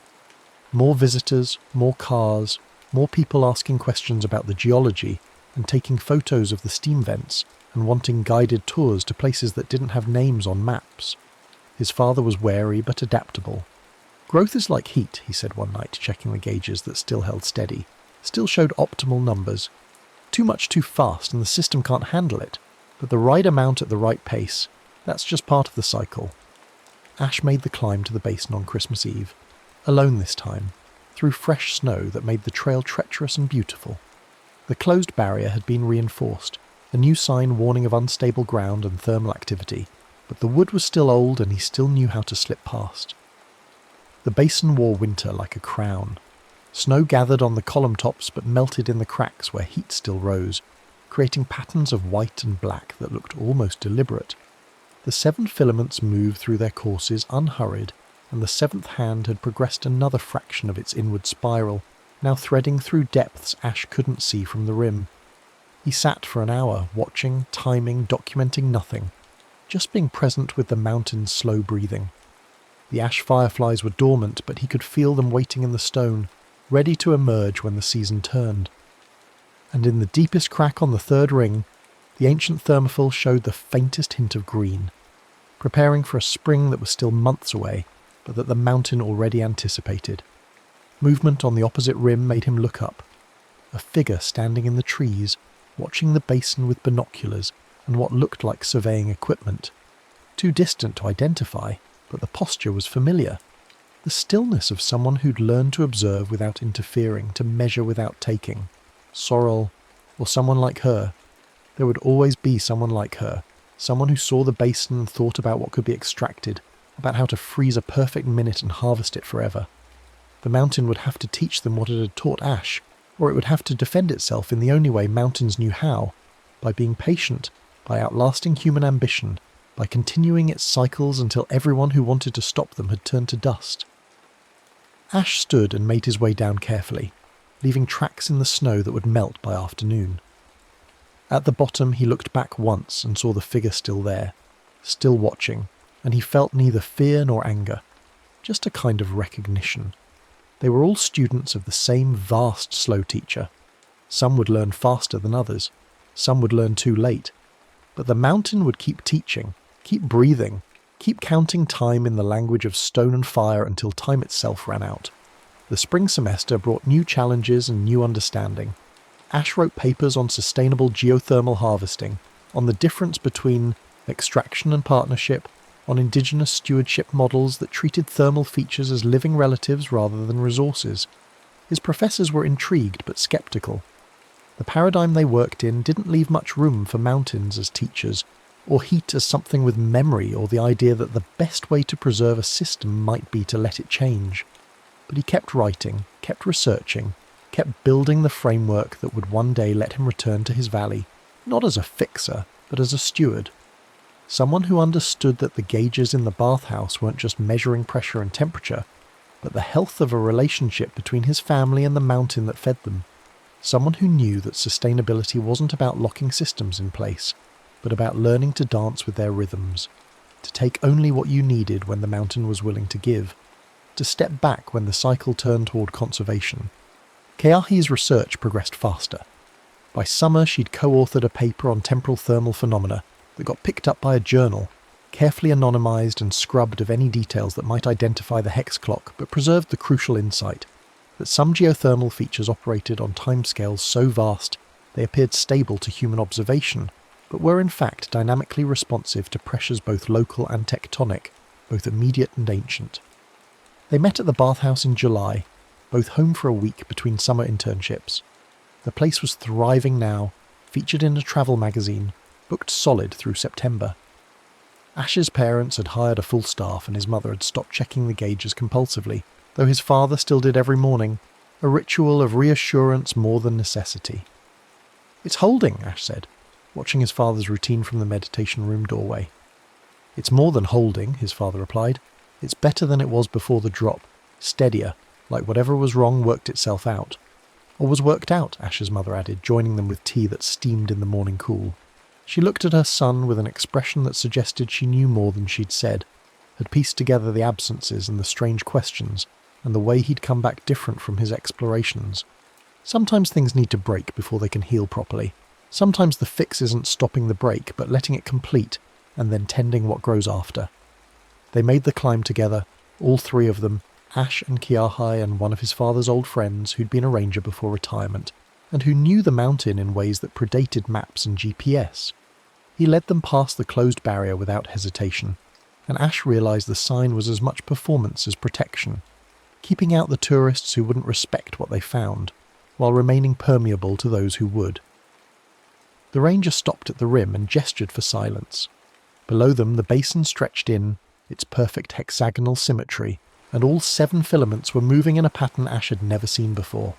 More visitors, more cars, more people asking questions about the geology and taking photos of the steam vents and wanting guided tours to places that didn't have names on maps. His father was wary but adaptable. "Growth is like heat," he said one night, checking the gauges that still held steady, still showed optimal numbers. Too much too fast and the system can't handle it, but the right amount at the right pace, that's just part of the cycle. Ash made the climb to the basin on Christmas Eve, alone this time, through fresh snow that made the trail treacherous and beautiful. The closed barrier had been reinforced, a new sign warning of unstable ground and thermal activity, but the wood was still old and he still knew how to slip past. The basin wore winter like a crown. Snow gathered on the column tops but melted in the cracks where heat still rose, creating patterns of white and black that looked almost deliberate. The 7 filaments moved through their courses unhurried, and the 7th hand had progressed another fraction of its inward spiral, now threading through depths Ash couldn't see from the rim. He sat for an hour, watching, timing, documenting nothing, just being present with the mountain's slow breathing. The ash fireflies were dormant, but he could feel them waiting in the stone, ready to emerge when the season turned. And in the deepest crack on the 3rd ring, the ancient thermophil showed the faintest hint of green, preparing for a spring that was still months away, but that the mountain already anticipated. Movement on the opposite rim made him look up. A figure standing in the trees, watching the basin with binoculars and what looked like surveying equipment. Too distant to identify, but the posture was familiar. The stillness of someone who'd learned to observe without interfering, to measure without taking. Sorrel, or someone like her. There would always be someone like her, someone who saw the basin and thought about what could be extracted, about how to freeze a perfect minute and harvest it forever. The mountain would have to teach them what it had taught Ash, or it would have to defend itself in the only way mountains knew how, by being patient, by outlasting human ambition, by continuing its cycles until everyone who wanted to stop them had turned to dust. Ash stood and made his way down carefully, leaving tracks in the snow that would melt by afternoon. At the bottom he looked back once and saw the figure still there, still watching, and he felt neither fear nor anger, just a kind of recognition. They were all students of the same vast slow teacher. Some would learn faster than others, some would learn too late, but the mountain would keep teaching, keep breathing, keep counting time in the language of stone and fire until time itself ran out. The spring semester brought new challenges and new understanding. Ash wrote papers on sustainable geothermal harvesting, on the difference between extraction and partnership, on indigenous stewardship models that treated thermal features as living relatives rather than resources. His professors were intrigued but sceptical. The paradigm they worked in didn't leave much room for mountains as teachers, or heat as something with memory, or the idea that the best way to preserve a system might be to let it change. But he kept writing, kept researching, kept building the framework that would one day let him return to his valley, not as a fixer, but as a steward. Someone who understood that the gauges in the bathhouse weren't just measuring pressure and temperature, but the health of a relationship between his family and the mountain that fed them. Someone who knew that sustainability wasn't about locking systems in place, but about learning to dance with their rhythms, to take only what you needed when the mountain was willing to give, to step back when the cycle turned toward conservation. Keahi's research progressed faster. By summer she'd co-authored a paper on temporal thermal phenomena that got picked up by a journal, carefully anonymised and scrubbed of any details that might identify the hex clock, but preserved the crucial insight that some geothermal features operated on timescales so vast they appeared stable to human observation, but were in fact dynamically responsive to pressures both local and tectonic, both immediate and ancient. They met at the bathhouse in July, both home for a week between summer internships. The place was thriving now, featured in a travel magazine, booked solid through September. Ash's parents had hired a full staff and his mother had stopped checking the gauges compulsively, though his father still did every morning, a ritual of reassurance more than necessity. "It's holding," Ash said, watching his father's routine from the meditation room doorway. "It's more than holding," his father replied. "It's better than it was before the drop, steadier, like whatever was wrong worked itself out." "Or was worked out," Ash's mother added, joining them with tea that steamed in the morning cool. She looked at her son with an expression that suggested she knew more than she'd said, had pieced together the absences and the strange questions, and the way he'd come back different from his explorations. Sometimes things need to break before they can heal properly. Sometimes the fix isn't stopping the break, but letting it complete, and then tending what grows after. They made the climb together, all 3 of them, Ash and Keahi and one of his father's old friends who'd been a ranger before retirement, and who knew the mountain in ways that predated maps and GPS. He led them past the closed barrier without hesitation, and Ash realised the sign was as much performance as protection, keeping out the tourists who wouldn't respect what they found, while remaining permeable to those who would. The ranger stopped at the rim and gestured for silence. Below them the basin stretched in, its perfect hexagonal symmetry, and all 7 filaments were moving in a pattern Ash had never seen before.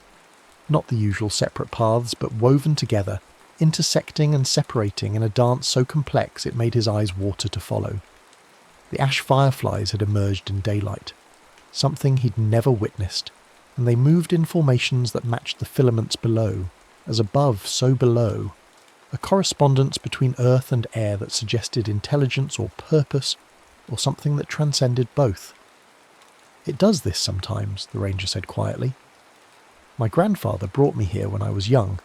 Not the usual separate paths, but woven together, intersecting and separating in a dance so complex it made his eyes water to follow. The ash fireflies had emerged in daylight, something he'd never witnessed, and they moved in formations that matched the filaments below, as above, so below, a correspondence between earth and air that suggested intelligence or purpose, or something that transcended both. "It does this sometimes," the ranger said quietly. "My grandfather brought me here when I was young,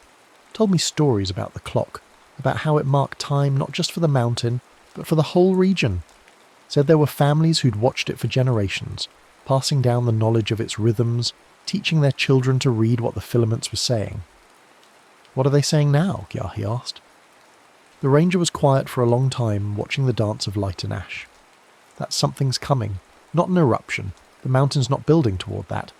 told me stories about the clock, about how it marked time not just for the mountain, but for the whole region. Said there were families who'd watched it for generations, passing down the knowledge of its rhythms, teaching their children to read what the filaments were saying." "What are they saying now?" Gyahi asked. The ranger was quiet for a long time, watching the dance of light and ash. "That something's coming. Not an eruption. The mountain's not building toward that.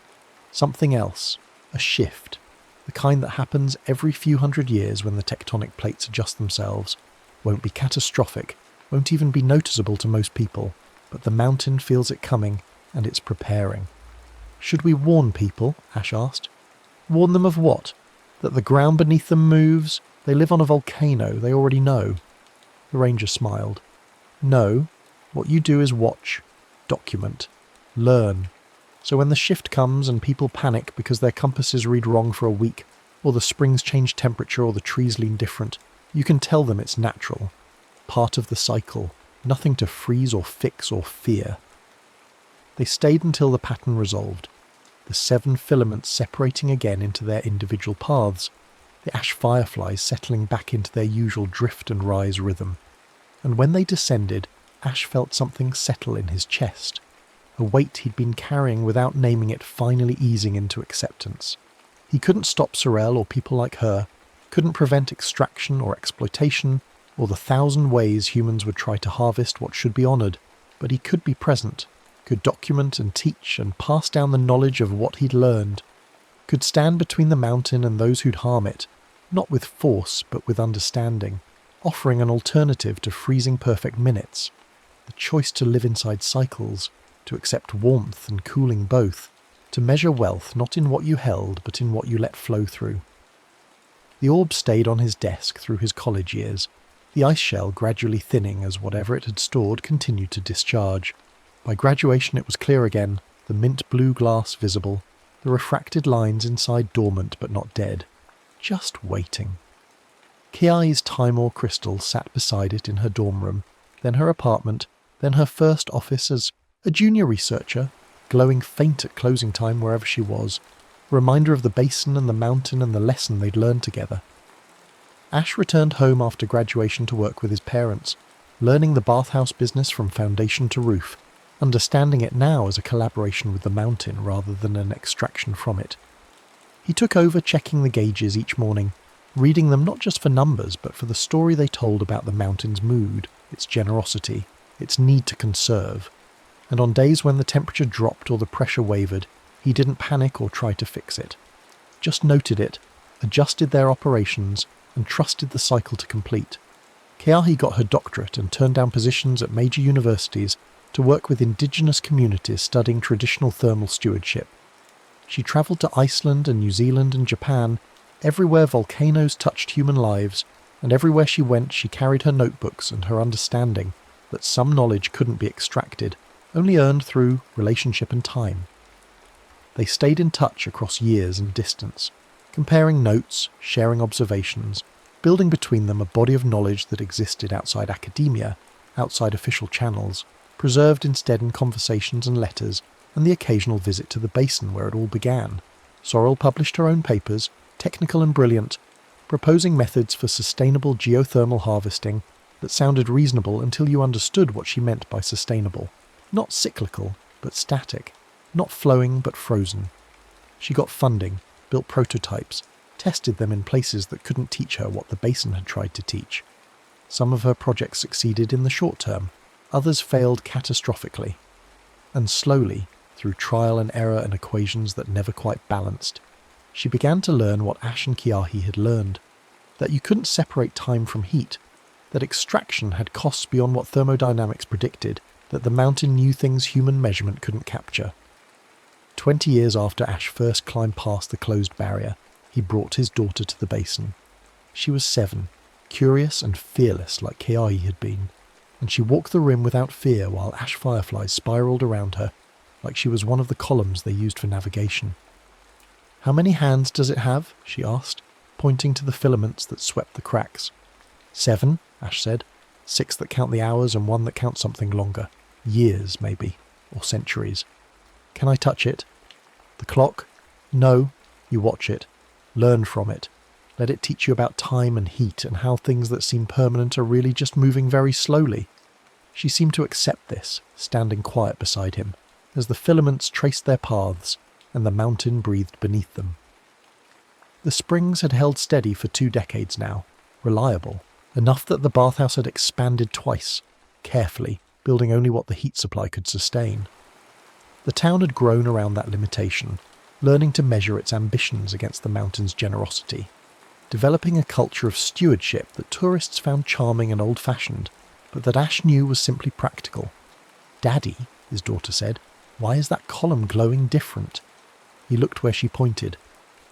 Something else. A shift. The kind that happens every few hundred years when the tectonic plates adjust themselves. Won't be catastrophic. Won't even be noticeable to most people. But the mountain feels it coming, and it's preparing." "Should we warn people?" Ash asked. "Warn them of what? That the ground beneath them moves? They live on a volcano. They already know." The ranger smiled. "No. What you do is watch. Document. Learn. So when the shift comes and people panic because their compasses read wrong for a week, or the springs change temperature or the trees lean different, you can tell them it's natural. Part of the cycle. Nothing to freeze or fix or fear." They stayed until the pattern resolved, the 7 filaments separating again into their individual paths, the ash fireflies settling back into their usual drift and rise rhythm. And when they descended, Ash felt something settle in his chest, a weight he'd been carrying without naming it finally easing into acceptance. He couldn't stop Sorel or people like her, couldn't prevent extraction or exploitation, or the 1,000 ways humans would try to harvest what should be honoured, but he could be present, could document and teach and pass down the knowledge of what he'd learned, could stand between the mountain and those who'd harm it, not with force but with understanding, offering an alternative to freezing perfect minutes, the choice to live inside cycles, to accept warmth and cooling both, to measure wealth not in what you held but in what you let flow through. The orb stayed on his desk through his college years, the ice shell gradually thinning as whatever it had stored continued to discharge. By graduation it was clear again, the mint blue glass visible, the refracted lines inside dormant but not dead, just waiting. Kiai's time-orb crystal sat beside it in her dorm room, then her apartment, then her first office as a junior researcher, glowing faint at closing time wherever she was, a reminder of the basin and the mountain and the lesson they'd learned together. Ash returned home after graduation to work with his parents, learning the bathhouse business from foundation to roof, understanding it now as a collaboration with the mountain rather than an extraction from it. He took over checking the gauges each morning, reading them not just for numbers but for the story they told about the mountain's mood, its generosity, its need to conserve. And on days when the temperature dropped or the pressure wavered, he didn't panic or try to fix it. Just noted it, adjusted their operations, and trusted the cycle to complete. Keahi got her doctorate and turned down positions at major universities to work with indigenous communities studying traditional thermal stewardship. She travelled to Iceland and New Zealand and Japan, everywhere volcanoes touched human lives, and everywhere she went she carried her notebooks and her understanding that some knowledge couldn't be extracted, only earned through relationship and time. They stayed in touch across years and distance, comparing notes, sharing observations, building between them a body of knowledge that existed outside academia, outside official channels, preserved instead in conversations and letters, and the occasional visit to the basin where it all began. Sorel published her own papers, technical and brilliant, proposing methods for sustainable geothermal harvesting that sounded reasonable until you understood what she meant by sustainable. Not cyclical, but static. Not flowing, but frozen. She got funding, built prototypes, tested them in places that couldn't teach her what the basin had tried to teach. Some of her projects succeeded in the short term, others failed catastrophically. And slowly, through trial and error and equations that never quite balanced, she began to learn what Ash and Kiahi had learned, that you couldn't separate time from heat, that extraction had costs beyond what thermodynamics predicted, that the mountain knew things human measurement couldn't capture, 20 years after Ash first climbed past the closed barrier, he brought his daughter to the basin. She was 7, curious and fearless like Kiahi had been, and she walked the rim without fear while ash fireflies spiralled around her like she was one of the columns they used for navigation. "How many hands does it have?" she asked, pointing to the filaments that swept the cracks. 7, Ash said. 6 that count the hours and 1 that counts something longer. Years, maybe, or centuries. "Can I touch it?" "The clock?" "No. You watch it. Learn from it. Let it teach you about time and heat and how things that seem permanent are really just moving very slowly." She seemed to accept this, standing quiet beside him, as the filaments traced their paths and the mountain breathed beneath them. The springs had held steady for 2 decades now, reliable, enough that the bathhouse had expanded twice, carefully, building only what the heat supply could sustain. The town had grown around that limitation, learning to measure its ambitions against the mountain's generosity, developing a culture of stewardship that tourists found charming and old-fashioned, but that Ash knew was simply practical. "Daddy," his daughter said, "why is that column glowing different?" He looked where she pointed.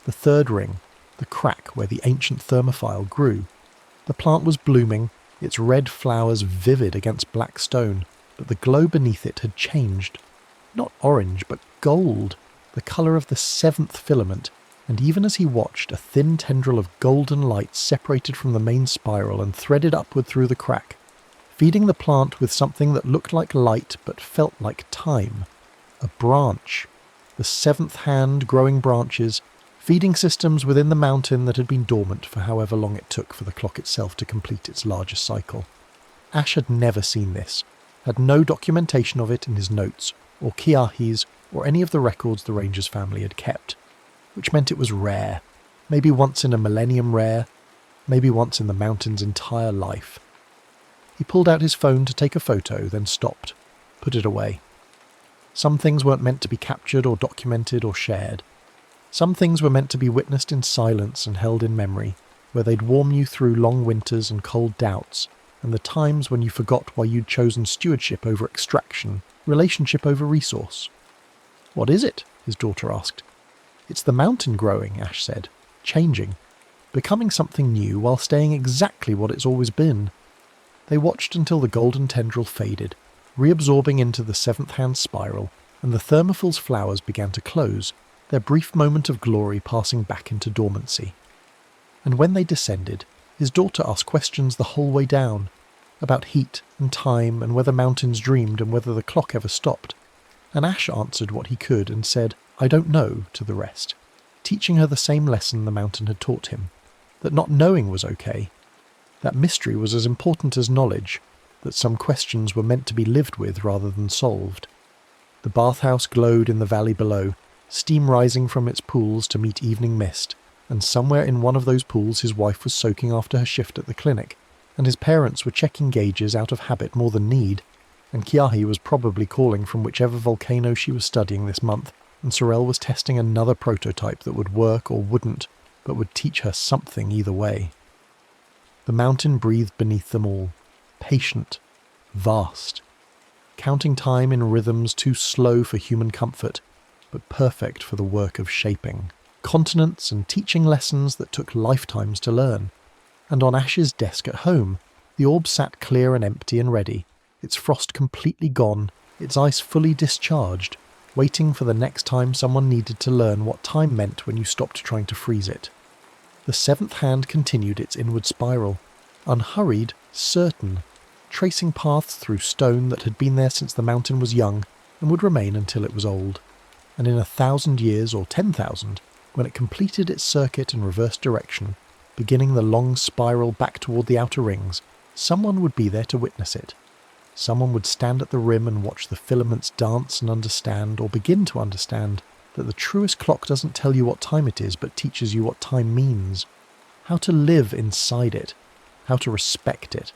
The 3rd ring, the crack where the ancient thermophile grew. The plant was blooming, its red flowers vivid against black stone, but the glow beneath it had changed. Not orange, but gold, the colour of the 7th filament, and even as he watched, a thin tendril of golden light separated from the main spiral and threaded upward through the crack, feeding the plant with something that looked like light but felt like time. A branch. The 7th hand growing branches, feeding systems within the mountain that had been dormant for however long it took for the clock itself to complete its largest cycle. Ash had never seen this, had no documentation of it in his notes, or Kiahi's, or any of the records the Ranger's family had kept, which meant it was rare, maybe once in a millennium rare, maybe once in the mountain's entire life. He pulled out his phone to take a photo, then stopped, put it away. Some things weren't meant to be captured or documented or shared. Some things were meant to be witnessed in silence and held in memory, where they'd warm you through long winters and cold doubts, and the times when you forgot why you'd chosen stewardship over extraction, relationship over resource. "What is it?" his daughter asked. "It's the mountain growing," Ash said, "changing, becoming something new while staying exactly what it's always been." They watched until the golden tendril faded, reabsorbing into the 7th hand spiral, and the thermophile's flowers began to close, their brief moment of glory passing back into dormancy. And when they descended, his daughter asked questions the whole way down, about heat and time and whether mountains dreamed and whether the clock ever stopped. And Ash answered what he could and said, "I don't know," to the rest, teaching her the same lesson the mountain had taught him, that not knowing was okay, that mystery was as important as knowledge, that some questions were meant to be lived with rather than solved. The bathhouse glowed in the valley below, steam rising from its pools to meet evening mist, and somewhere in one of those pools his wife was soaking after her shift at the clinic, and his parents were checking gauges out of habit more than need, and Kiahi was probably calling from whichever volcano she was studying this month, and Sorel was testing another prototype that would work or wouldn't, but would teach her something either way. The mountain breathed beneath them all, patient, vast, counting time in rhythms too slow for human comfort, but perfect for the work of shaping, continents and teaching lessons that took lifetimes to learn. And on Ash's desk at home, the orb sat clear and empty and ready, its frost completely gone, its ice fully discharged, waiting for the next time someone needed to learn what time meant when you stopped trying to freeze it. The 7th hand continued its inward spiral, unhurried, certain, tracing paths through stone that had been there since the mountain was young and would remain until it was old. And in 1,000 years or 10,000, when it completed its circuit and reversed direction, beginning the long spiral back toward the outer rings, someone would be there to witness it. Someone would stand at the rim and watch the filaments dance and understand, or begin to understand, that the truest clock doesn't tell you what time it is, but teaches you what time means. How to live inside it. How to respect it.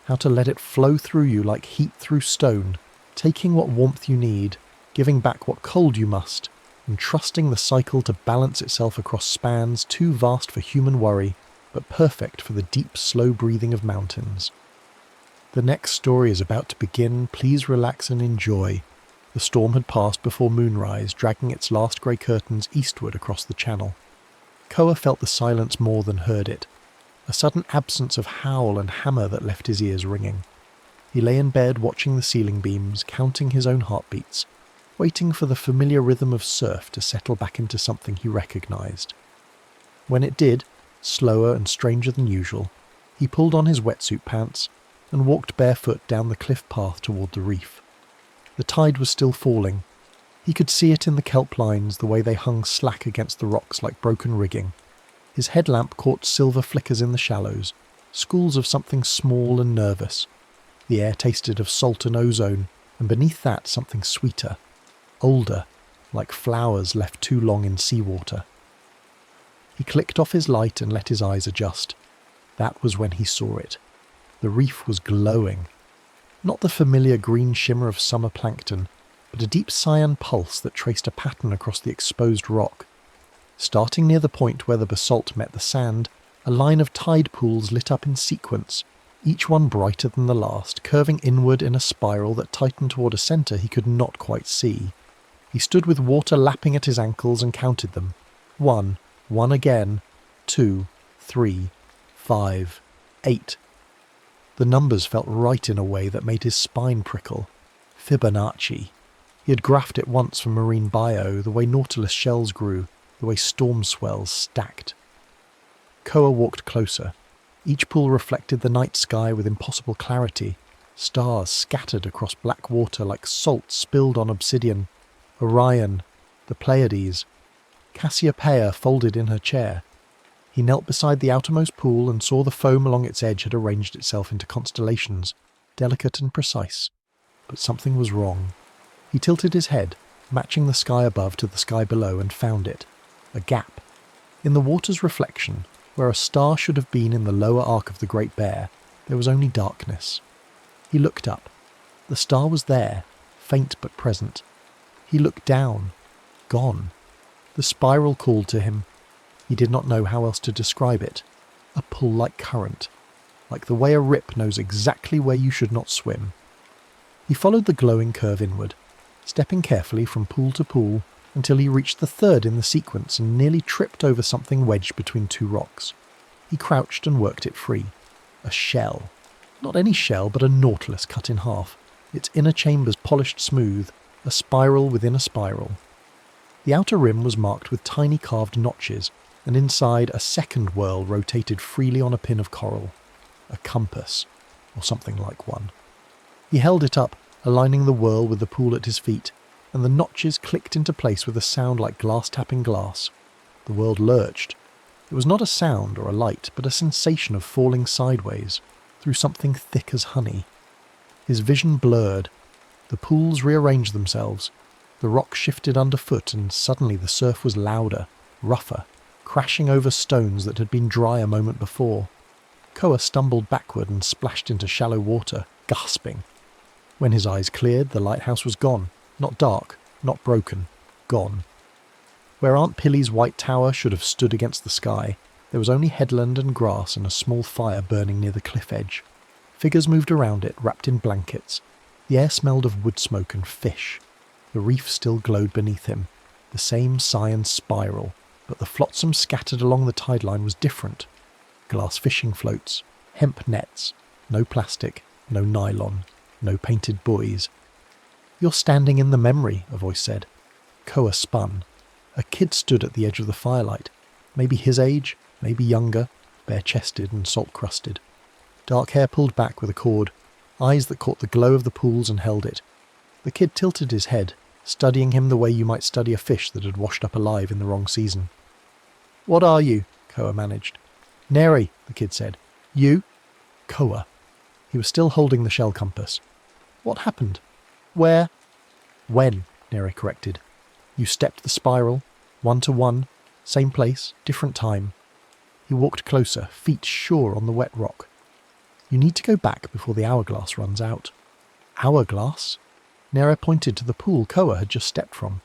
How to let it flow through you like heat through stone, taking what warmth you need, giving back what cold you must, and trusting the cycle to balance itself across spans too vast for human worry, but perfect for the deep, slow breathing of mountains. The next story is about to begin. Please relax and enjoy. The storm had passed before moonrise, dragging its last grey curtains eastward across the channel. Koa felt the silence more than heard it, a sudden absence of howl and hammer that left his ears ringing. He lay in bed watching the ceiling beams, counting his own heartbeats, waiting for the familiar rhythm of surf to settle back into something he recognised. When it did, slower and stranger than usual, he pulled on his wetsuit pants and walked barefoot down the cliff path toward the reef. The tide was still falling. He could see it in the kelp lines, the way they hung slack against the rocks like broken rigging. His headlamp caught silver flickers in the shallows, schools of something small and nervous. The air tasted of salt and ozone, and beneath that something sweeter, older, like flowers left too long in seawater. He clicked off his light and let his eyes adjust. That was when he saw it. The reef was glowing. Not the familiar green shimmer of summer plankton, but a deep cyan pulse that traced a pattern across the exposed rock. Starting near the point where the basalt met the sand, a line of tide pools lit up in sequence, each one brighter than the last, curving inward in a spiral that tightened toward a centre he could not quite see. He stood with water lapping at his ankles and counted them. 1, 1 again, 2, 3, 5, 8. The numbers felt right in a way that made his spine prickle. Fibonacci. He had graphed it once from marine bio, the way nautilus shells grew, the way storm swells stacked. Koa walked closer. Each pool reflected the night sky with impossible clarity, stars scattered across black water like salt spilled on obsidian. Orion, the Pleiades, Cassiopeia folded in her chair. He knelt beside the outermost pool and saw the foam along its edge had arranged itself into constellations, delicate and precise. But something was wrong. He tilted his head, matching the sky above to the sky below, and found it. A gap. In the water's reflection, where a star should have been in the lower arc of the Great Bear, there was only darkness. He looked up. The star was there, faint but present. He looked down. Gone. The spiral called to him. He did not know how else to describe it. A pull like current, like the way a rip knows exactly where you should not swim. He followed the glowing curve inward, stepping carefully from pool to pool until he reached the third in the sequence and nearly tripped over something wedged between two rocks. He crouched and worked it free. A shell. Not any shell, but a nautilus cut in half, its inner chambers polished smooth, a spiral within a spiral. The outer rim was marked with tiny carved notches, and inside a second whirl rotated freely on a pin of coral. A compass, or something like one. He held it up, aligning the whirl with the pool at his feet, and the notches clicked into place with a sound like glass tapping glass. The world lurched. It was not a sound or a light, but a sensation of falling sideways, through something thick as honey. His vision blurred. The pools rearranged themselves. The rock shifted underfoot, and suddenly the surf was louder, rougher, crashing over stones that had been dry a moment before. Koa stumbled backward and splashed into shallow water, gasping. When his eyes cleared, the lighthouse was gone. Not dark, not broken, gone. Where Aunt Pilly's white tower should have stood against the sky, there was only headland and grass and a small fire burning near the cliff edge. Figures moved around it, wrapped in blankets. The air smelled of wood smoke and fish. The reef still glowed beneath him, the same cyan spiral, but the flotsam scattered along the tide line was different. Glass fishing floats, hemp nets, no plastic, no nylon, no painted buoys. "You're standing in the memory," a voice said. Koa spun. A kid stood at the edge of the firelight, maybe his age, maybe younger, bare-chested and salt-crusted. Dark hair pulled back with a cord, eyes that caught the glow of the pools and held it. The kid tilted his head, studying him the way you might study a fish that had washed up alive in the wrong season. "What are you?" Koa managed. "Neri," the kid said. "You?" Koa. He was still holding the shell compass. "What happened? Where?" "When," Neri corrected. "You stepped the spiral, 1 to 1, same place, different time." He walked closer, feet sure on the wet rock. "You need to go back before the hourglass runs out." "Hourglass?" Nera pointed to the pool Koa had just stepped from.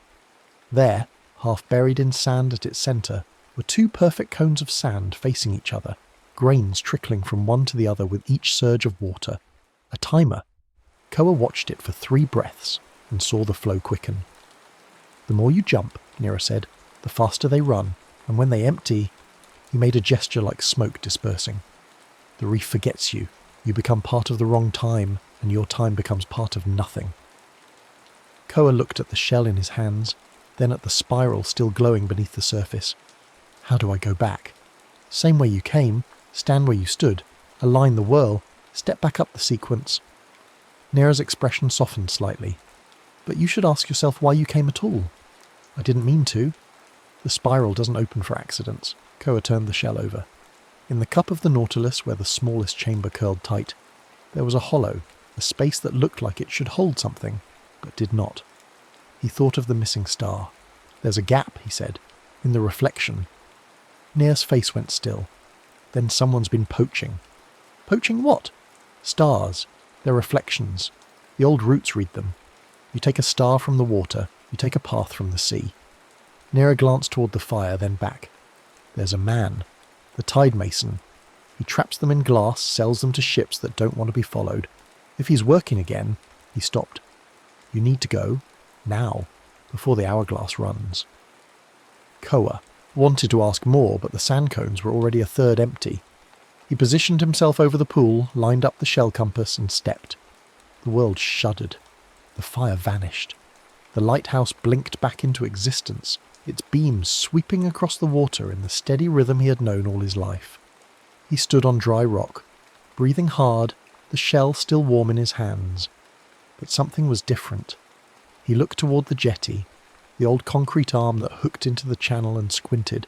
There, half buried in sand at its centre, were 2 perfect cones of sand facing each other, grains trickling from one to the other with each surge of water. A timer. Koa watched it for 3 breaths, and saw the flow quicken. The more you jump, Nira said, the faster they run, and when they empty, he made a gesture like smoke dispersing. The reef forgets you. You become part of the wrong time, and your time becomes part of nothing. Koa looked at the shell in his hands, then at the spiral still glowing beneath the surface. How do I go back? Same way you came, stand where you stood, align the whirl, step back up the sequence. Nira's expression softened slightly. But you should ask yourself why you came at all. I didn't mean to. The spiral doesn't open for accidents. Koa turned the shell over. In the cup of the Nautilus, where the smallest chamber curled tight, there was a hollow, a space that looked like it should hold something, but did not. He thought of the missing star. There's a gap, he said, in the reflection. Nira's face went still. Then someone's been poaching. Poaching what? Stars. They're reflections. The old roots read them. You take a star from the water, you take a path from the sea. Nira glanced toward the fire, then back. There's a man. The tide mason. He traps them in glass, sells them to ships that don't want to be followed. If he's working again, he stopped. You need to go, now, before the hourglass runs. Koa wanted to ask more, but the sand cones were already a third empty. He positioned himself over the pool, lined up the shell compass, and stepped. The world shuddered. The fire vanished. The lighthouse blinked back into existence, its beams sweeping across the water in the steady rhythm he had known all his life. He stood on dry rock, breathing hard, the shell still warm in his hands. But something was different. He looked toward the jetty, the old concrete arm that hooked into the channel and squinted.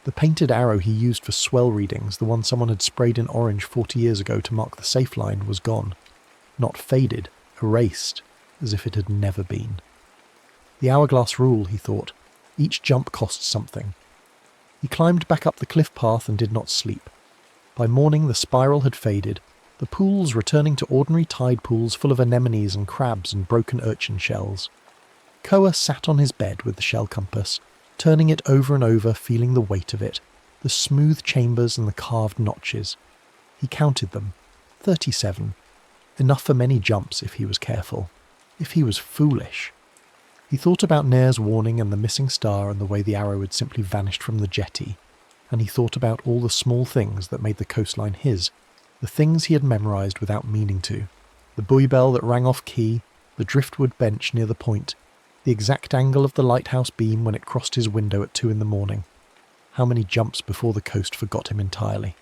The painted arrow he used for swell readings, the one someone had sprayed in orange 40 years ago to mark the safe line, was gone. Not faded, erased, as if it had never been. The hourglass rule, he thought. Each jump costs something. He climbed back up the cliff path and did not sleep. By morning the spiral had faded, the pools returning to ordinary tide pools full of anemones and crabs and broken urchin shells. Koa sat on his bed with the shell compass, turning it over and over, feeling the weight of it, the smooth chambers and the carved notches. He counted them. 37. Enough for many jumps if he was careful. If he was foolish. He thought about Nair's warning and the missing star and the way the arrow had simply vanished from the jetty, and he thought about all the small things that made the coastline his, the things he had memorised without meaning to. The buoy bell that rang off key, the driftwood bench near the point, the exact angle of the lighthouse beam when it crossed his window at 2 a.m. How many jumps before the coast forgot him entirely.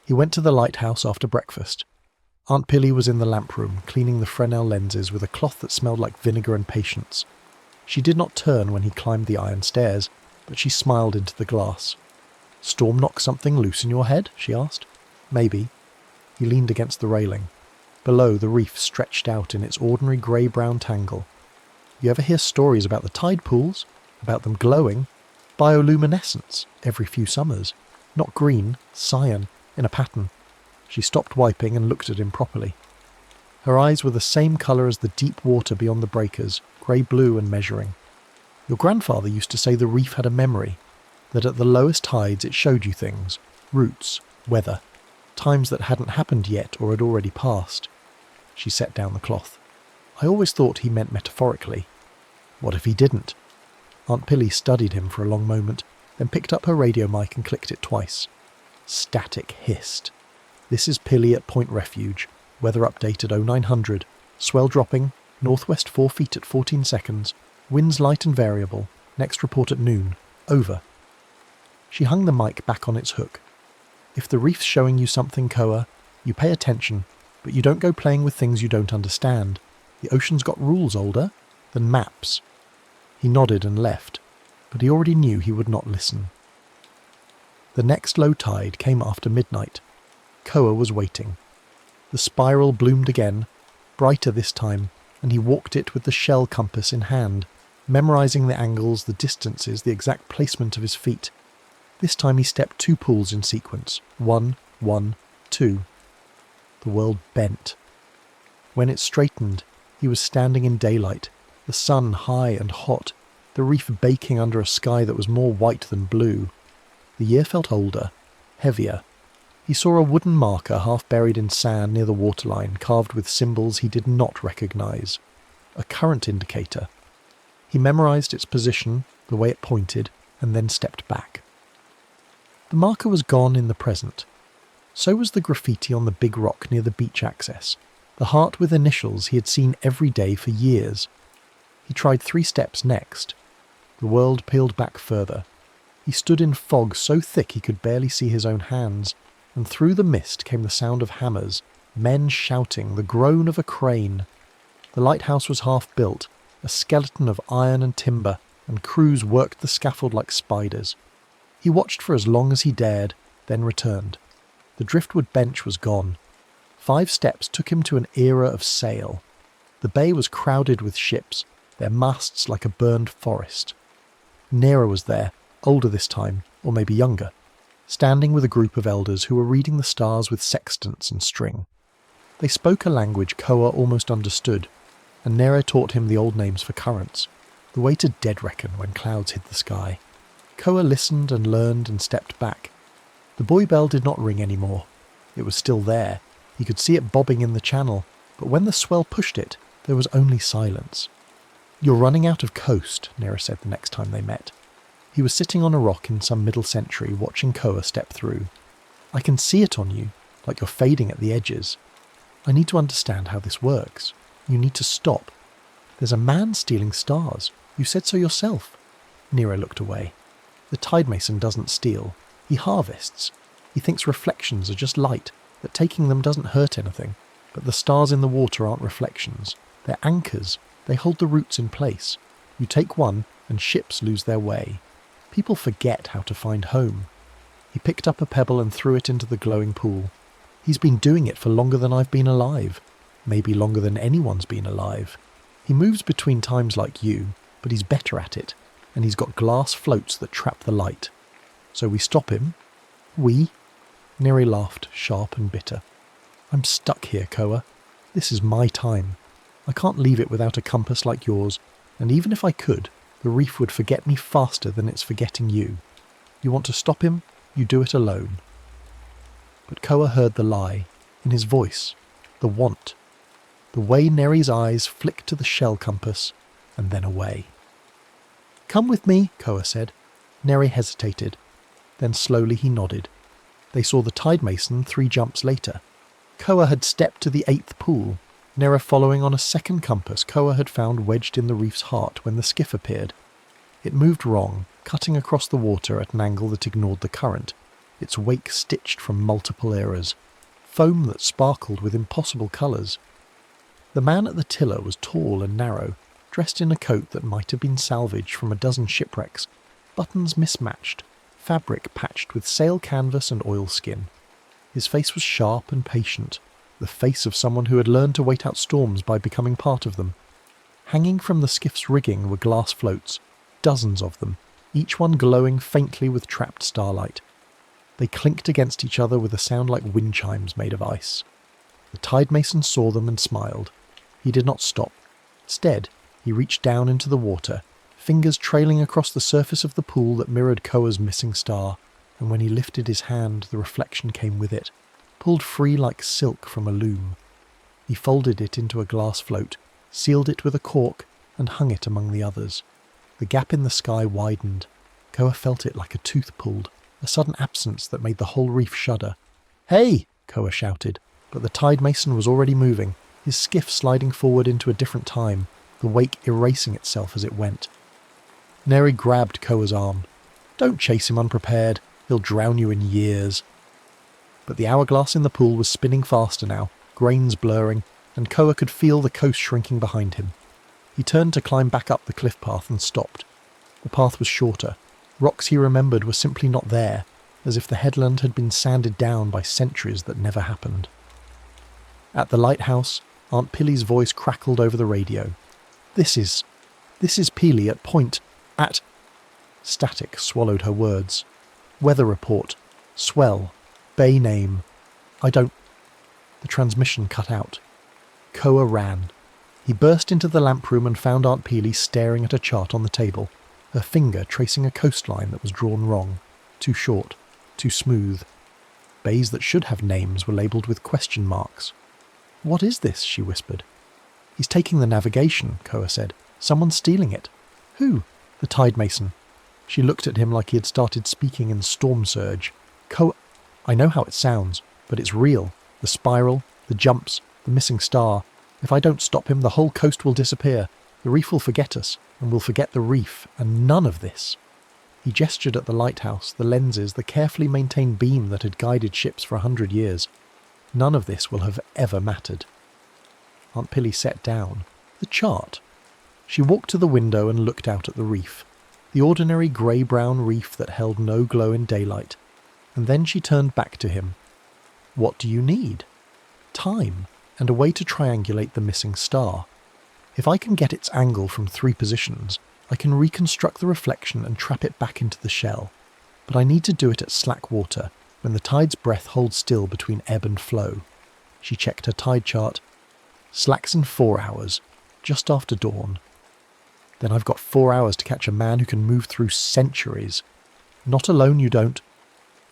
He went to the lighthouse after breakfast. Aunt Pilly was in the lamp room, cleaning the Fresnel lenses with a cloth that smelled like vinegar and patience. She did not turn when he climbed the iron stairs, but she smiled into the glass. "Storm knock something loose in your head?" she asked. "Maybe." He leaned against the railing. Below, the reef stretched out in its ordinary grey-brown tangle. You ever hear stories about the tide pools? About them glowing? Bioluminescence, every few summers. Not green, cyan, in a pattern. She stopped wiping and looked at him properly. Her eyes were the same colour as the deep water beyond the breakers, grey-blue and measuring. Your grandfather used to say the reef had a memory, that at the lowest tides it showed you things, roots, weather, times that hadn't happened yet or had already passed. She set down the cloth. I always thought he meant metaphorically. What if he didn't? Aunt Pilly studied him for a long moment, then picked up her radio mic and clicked it twice. Static hissed. This is Pilly at Point Refuge. Weather update at 0900. Swell dropping. Northwest 4 feet at 14 seconds. Winds light and variable. Next report at noon. Over. She hung the mic back on its hook. If the reef's showing you something, Koa, you pay attention, but you don't go playing with things you don't understand. The ocean's got rules older than maps. He nodded and left, but he already knew he would not listen. The next low tide came after midnight. Koa was waiting. The spiral bloomed again, brighter this time, and he walked it with the shell compass in hand, memorising the angles, the distances, the exact placement of his feet. This time he stepped 2 pools in sequence. 1, 1, 2. The world bent. When it straightened, he was standing in daylight, the sun high and hot, the reef baking under a sky that was more white than blue. The year felt older, heavier. He saw a wooden marker half buried in sand near the waterline, carved with symbols he did not recognise. a current indicator. He memorised its position, the way it pointed, and then stepped back. The marker was gone in the present. So was the graffiti on the big rock near the beach access, the heart with initials he had seen every day for years. He tried 3 steps next. The world peeled back further. He stood in fog so thick he could barely see his own hands, and through the mist came the sound of hammers, men shouting, the groan of a crane. The lighthouse was half built, a skeleton of iron and timber, and crews worked the scaffold like spiders. He watched for as long as he dared, then returned. The driftwood bench was gone. 5 steps took him to an era of sail. The bay was crowded with ships, their masts like a burned forest. Nera was there, older this time, or maybe younger, standing with a group of elders who were reading the stars with sextants and string. They spoke a language Koa almost understood, and Nera taught him the old names for currents, the way to dead reckon when clouds hid the sky. Koa listened and learned and stepped back. The buoy bell did not ring anymore. It was still there. He could see it bobbing in the channel, but when the swell pushed it, there was only silence. "You're running out of coast," Nera said the next time they met. He was sitting on a rock in some middle century, watching Koa step through. "I can see it on you, like you're fading at the edges. I need to understand how this works. You need to stop. There's a man stealing stars. You said so yourself." Nera looked away. "The tide mason doesn't steal. He harvests. He thinks reflections are just light, that taking them doesn't hurt anything. But the stars in the water aren't reflections. They're anchors. They hold the roots in place. You take one, and ships lose their way. People forget how to find home." He picked up a pebble and threw it into the glowing pool. "He's been doing it for longer than I've been alive. Maybe longer than anyone's been alive. He moves between times like you, but he's better at it, and he's got glass floats that trap the light. So we stop him." "We?" Neri laughed, sharp and bitter. "I'm stuck here, Koa. This is my time. I can't leave it without a compass like yours, and even if I could, the reef would forget me faster than it's forgetting you. You want to stop him? You do it alone." But Koa heard the lie, in his voice, the want. The way Neri's eyes flicked to the shell compass, and then away. "Come with me," Koa said. Neri hesitated. Then slowly he nodded. They saw the tide mason 3 jumps later. Koa had stepped to the 8th pool, Nera following on a second compass Koa had found wedged in the reef's heart when the skiff appeared. It moved wrong, cutting across the water at an angle that ignored the current, its wake stitched from multiple eras, foam that sparkled with impossible colours. The man at the tiller was tall and narrow, dressed in a coat that might have been salvaged from a dozen shipwrecks, buttons mismatched, fabric patched with sail canvas and oilskin. His face was sharp and patient, the face of someone who had learned to wait out storms by becoming part of them. Hanging from the skiff's rigging were glass floats, dozens of them, each one glowing faintly with trapped starlight. They clinked against each other with a sound like wind chimes made of ice. The tide mason saw them and smiled. He did not stop. Instead, he reached down into the water, fingers trailing across the surface of the pool that mirrored Koa's missing star, and when he lifted his hand, the reflection came with it, pulled free like silk from a loom. He folded it into a glass float, sealed it with a cork, and hung it among the others. The gap in the sky widened. Koa felt it like a tooth pulled, a sudden absence that made the whole reef shudder. "Hey!" Koa shouted, but the tide mason was already moving, his skiff sliding forward into a different time, the wake erasing itself as it went. Neri grabbed Koa's arm. "Don't chase him unprepared. He'll drown you in years." But the hourglass in the pool was spinning faster now, grains blurring, and Koa could feel the coast shrinking behind him. He turned to climb back up the cliff path and stopped. The path was shorter. Rocks he remembered were simply not there, as if the headland had been sanded down by centuries that never happened. At the lighthouse, Aunt Pilly's voice crackled over the radio. This is Peely at point, at..." Static swallowed her words. "Weather report. Swell. Bay name. I don't..." The transmission cut out. Koa ran. He burst into the lamp room and found Aunt Peely staring at a chart on the table, her finger tracing a coastline that was drawn wrong, too short, too smooth. Bays that should have names were labelled with question marks. "What is this?" she whispered. He's taking the navigation, Koa said. Someone's stealing it. Who? The tide mason. She looked at him like he had started speaking in storm surge. Koa, I know how it sounds, but it's real. The spiral, the jumps, the missing star. If I don't stop him, the whole coast will disappear. The reef will forget us, and we'll forget the reef, and none of this. He gestured at the lighthouse, the lenses, the carefully maintained beam that had guided ships for 100 years. None of this will have ever mattered. Aunt Pilly sat down. The chart. She walked to the window and looked out at the reef. The ordinary grey-brown reef that held no glow in daylight. And then she turned back to him. What do you need? Time, and a way to triangulate the missing star. If I can get its angle from 3 positions, I can reconstruct the reflection and trap it back into the shell. But I need to do it at slack water, when the tide's breath holds still between ebb and flow. She checked her tide chart. Slack's in 4 hours, just after dawn. Then I've got 4 hours to catch a man who can move through centuries. Not alone, you don't.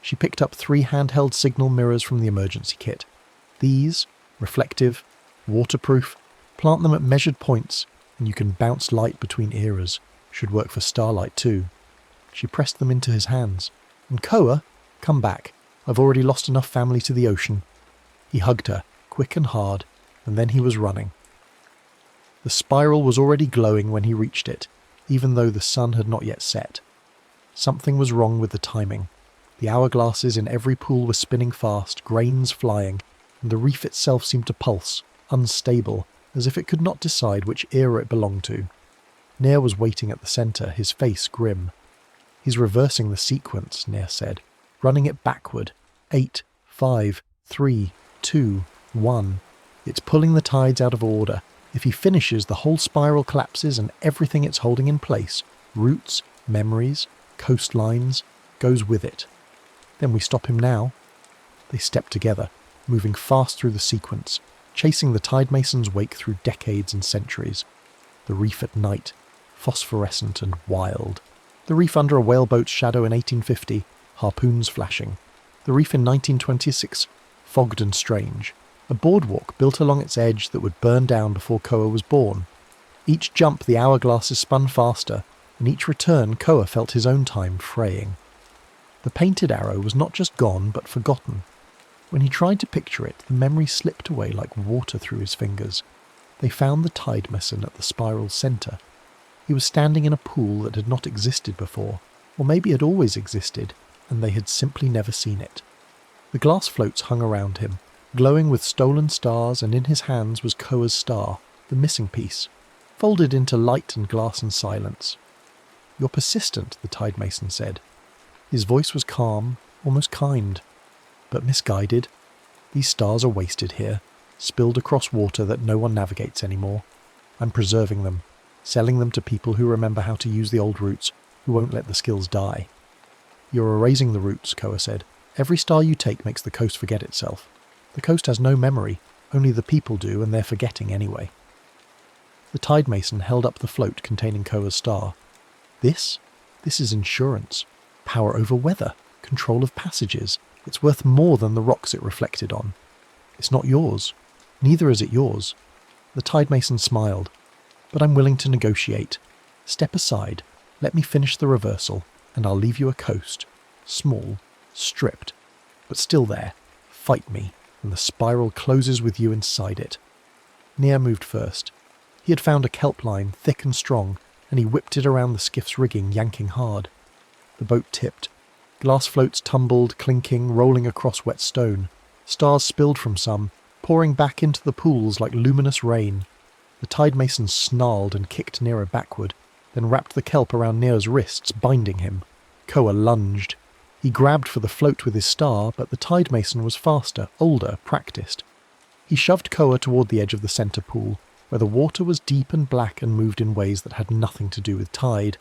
She picked up 3 handheld signal mirrors from the emergency kit. These, reflective, waterproof, plant them at measured points, and you can bounce light between eras. Should work for starlight too. She pressed them into his hands. And Koa, come back. I've already lost enough family to the ocean. He hugged her, quick and hard, and then he was running. The spiral was already glowing when he reached it, even though the sun had not yet set. Something was wrong with the timing. The hourglasses in every pool were spinning fast, grains flying, and the reef itself seemed to pulse, unstable, as if it could not decide which era it belonged to. Nair was waiting at the centre, his face grim. He's reversing the sequence, Nair said, running it backward. 8, 5, 3, 2, 1. It's pulling the tides out of order. If he finishes, the whole spiral collapses and everything it's holding in place, roots, memories, coastlines, goes with it. Then we stop him now. They stepped together, moving fast through the sequence, chasing the tide mason's wake through decades and centuries. The reef at night, phosphorescent and wild. The reef under a whaleboat's shadow in 1850, harpoons flashing. The reef in 1926, fogged and strange. A boardwalk built along its edge that would burn down before Koa was born. Each jump the hourglasses spun faster, and each return Koa felt his own time fraying. The painted arrow was not just gone, but forgotten. When he tried to picture it, the memory slipped away like water through his fingers. They found the tide mason at the spiral's centre. He was standing in a pool that had not existed before, or maybe had always existed, and they had simply never seen it. The glass floats hung around him, glowing with stolen stars, and in his hands was Koa's star, the missing piece, folded into light and glass and silence. You're persistent, the tide mason said. His voice was calm, almost kind, but misguided. These stars are wasted here, spilled across water that no one navigates anymore. I'm preserving them, selling them to people who remember how to use the old routes, who won't let the skills die. You're erasing the routes, Koa said. Every star you take makes the coast forget itself. The coast has no memory, only the people do, and they're forgetting anyway. The tide mason held up the float containing Koa's star. This is insurance. Power over weather, control of passages. It's worth more than the rocks it reflected on. It's not yours. Neither is it yours. The tide mason smiled. But I'm willing to negotiate. Step aside, let me finish the reversal, and I'll leave you a coast. Small, stripped, but still there. Fight me, and the spiral closes with you inside it. Nair moved first. He had found a kelp line, thick and strong, and he whipped it around the skiff's rigging, yanking hard. The boat tipped. Glass floats tumbled, clinking, rolling across wet stone. Stars spilled from some, pouring back into the pools like luminous rain. The tide mason snarled and kicked Nair backward, then wrapped the kelp around Nair's wrists, binding him. Koa lunged. He grabbed for the float with his star, but the tide mason was faster, older, practiced. He shoved Koa toward the edge of the centre pool, where the water was deep and black and moved in ways that had nothing to do with tide.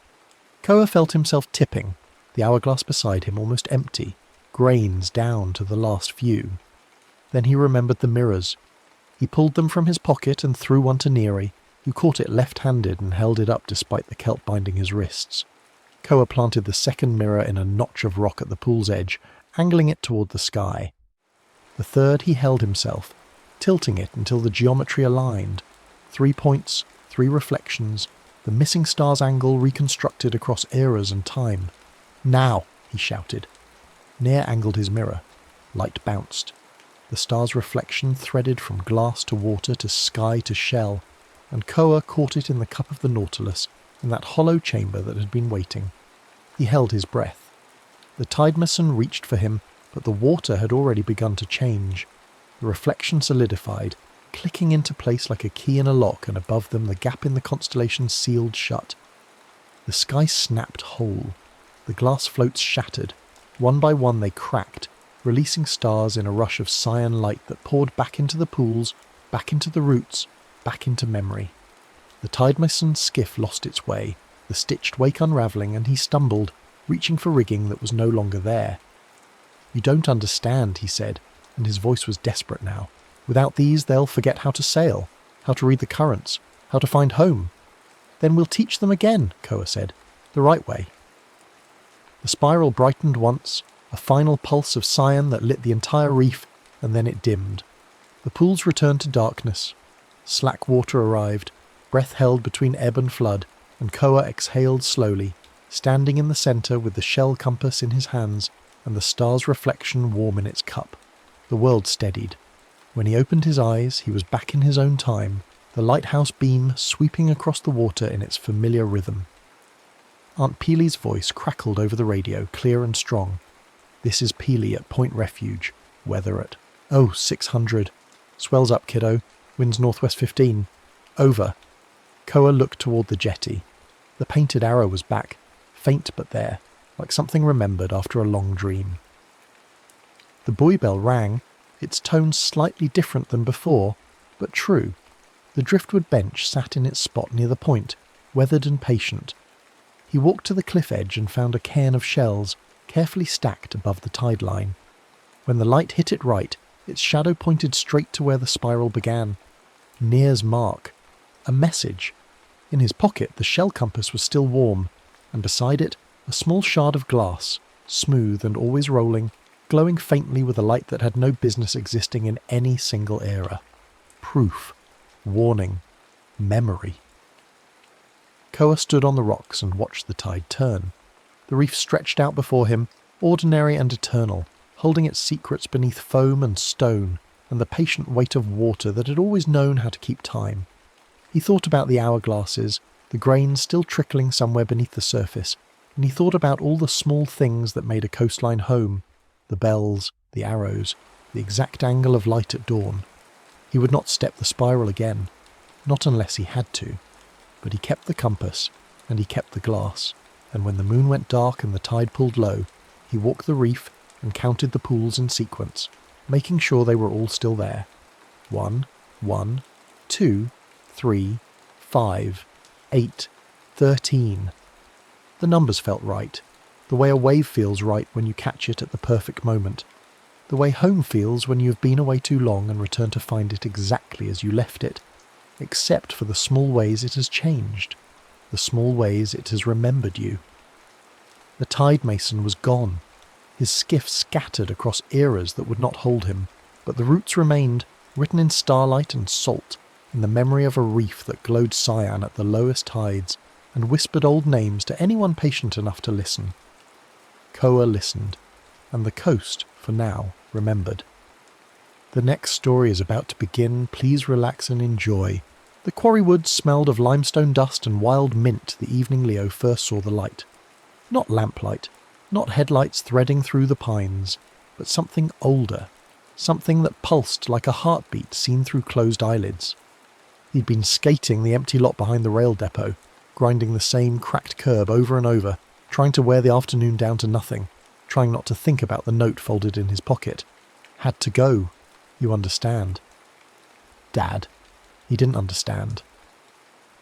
Koa felt himself tipping, the hourglass beside him almost empty, grains down to the last few. Then he remembered the mirrors. He pulled them from his pocket and threw one to Neri, who caught it left-handed and held it up despite the kelp binding his wrists. Koa planted the second mirror in a notch of rock at the pool's edge, angling it toward the sky. The third he held himself, tilting it until the geometry aligned. 3 points, 3 reflections, the missing star's angle reconstructed across eras and time. "Now!" he shouted. Near angled his mirror. Light bounced. The star's reflection threaded from glass to water to sky to shell, and Koa caught it in the cup of the Nautilus, in that hollow chamber that had been waiting. He held his breath. The Tidemason reached for him, but the water had already begun to change. The reflection solidified, clicking into place like a key in a lock, and above them the gap in the constellation sealed shut. The sky snapped whole. The glass floats shattered. One by one they cracked, releasing stars in a rush of cyan light that poured back into the pools, back into the roots, back into memory. The Tidemason's skiff lost its way, the stitched wake unravelling, and he stumbled, reaching for rigging that was no longer there. "You don't understand," he said, and his voice was desperate now. "Without these they'll forget how to sail, how to read the currents, how to find home." "Then we'll teach them again," Koa said. "The right way." The spiral brightened once, a final pulse of cyan that lit the entire reef, and then it dimmed. The pools returned to darkness. Slack water arrived, breath held between ebb and flood, and Koa exhaled slowly, standing in the centre with the shell compass in his hands and the star's reflection warm in its cup. The world steadied. When he opened his eyes, he was back in his own time, the lighthouse beam sweeping across the water in its familiar rhythm. Aunt Peely's voice crackled over the radio, clear and strong. "This is Peely at Point Refuge. Weather at 600. Swells up, kiddo. Winds northwest 15. Over." Koa looked toward the jetty. The painted arrow was back, faint but there, like something remembered after a long dream. The buoy bell rang, its tone slightly different than before, but true. The driftwood bench sat in its spot near the point, weathered and patient. He walked to the cliff edge and found a cairn of shells, carefully stacked above the tide line. When the light hit it right, its shadow pointed straight to where the spiral began. Near's mark. A message. In his pocket, the shell compass was still warm, and beside it, a small shard of glass, smooth and always rolling, glowing faintly with a light that had no business existing in any single era. Proof. Warning. Memory. Koa stood on the rocks and watched the tide turn. The reef stretched out before him, ordinary and eternal, holding its secrets beneath foam and stone, and the patient weight of water that had always known how to keep time. He thought about the hourglasses, the grains still trickling somewhere beneath the surface, and he thought about all the small things that made a coastline home, the bells, the arrows, the exact angle of light at dawn. He would not step the spiral again, not unless he had to. But he kept the compass, and he kept the glass, and when the moon went dark and the tide pulled low, he walked the reef and counted the pools in sequence, making sure they were all still there. 1, 1, 2, 3, 5, 8, 13. The numbers felt right, the way a wave feels right when you catch it at the perfect moment, the way home feels when you have been away too long and return to find it exactly as you left it, except for the small ways it has changed, the small ways it has remembered you. The Tidemason was gone, his skiff scattered across eras that would not hold him, but the roots remained, written in starlight and salt, in the memory of a reef that glowed cyan at the lowest tides, and whispered old names to anyone patient enough to listen. Koa listened, and the coast, for now, remembered. The next story is about to begin. Please relax and enjoy. The quarry woods smelled of limestone dust and wild mint the evening Leo first saw the light. Not lamplight, not headlights threading through the pines, but something older, something that pulsed like a heartbeat seen through closed eyelids. He'd been skating the empty lot behind the rail depot, grinding the same cracked curb over and over, trying to wear the afternoon down to nothing, trying not to think about the note folded in his pocket. Had to go. You understand. Dad. He didn't understand.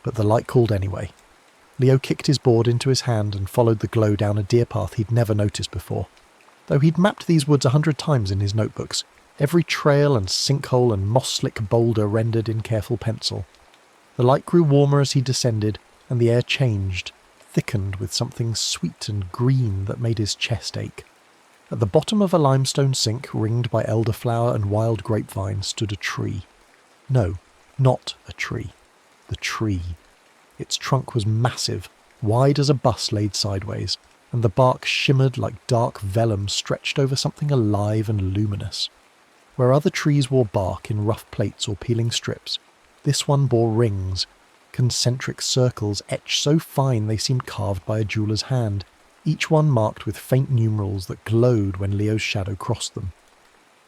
But the light called anyway. Leo kicked his board into his hand and followed the glow down a deer path he'd never noticed before. Though he'd mapped these woods 100 times in his notebooks, every trail and sinkhole and moss-slick boulder rendered in careful pencil. The light grew warmer as he descended, and the air changed, thickened with something sweet and green that made his chest ache. At the bottom of a limestone sink ringed by elderflower and wild grapevine stood a tree. No, not a tree. The tree. Its trunk was massive, wide as a bus laid sideways, and the bark shimmered like dark vellum stretched over something alive and luminous. Where other trees wore bark in rough plates or peeling strips, this one bore rings, concentric circles etched so fine they seemed carved by a jeweller's hand, each one marked with faint numerals that glowed when Leo's shadow crossed them.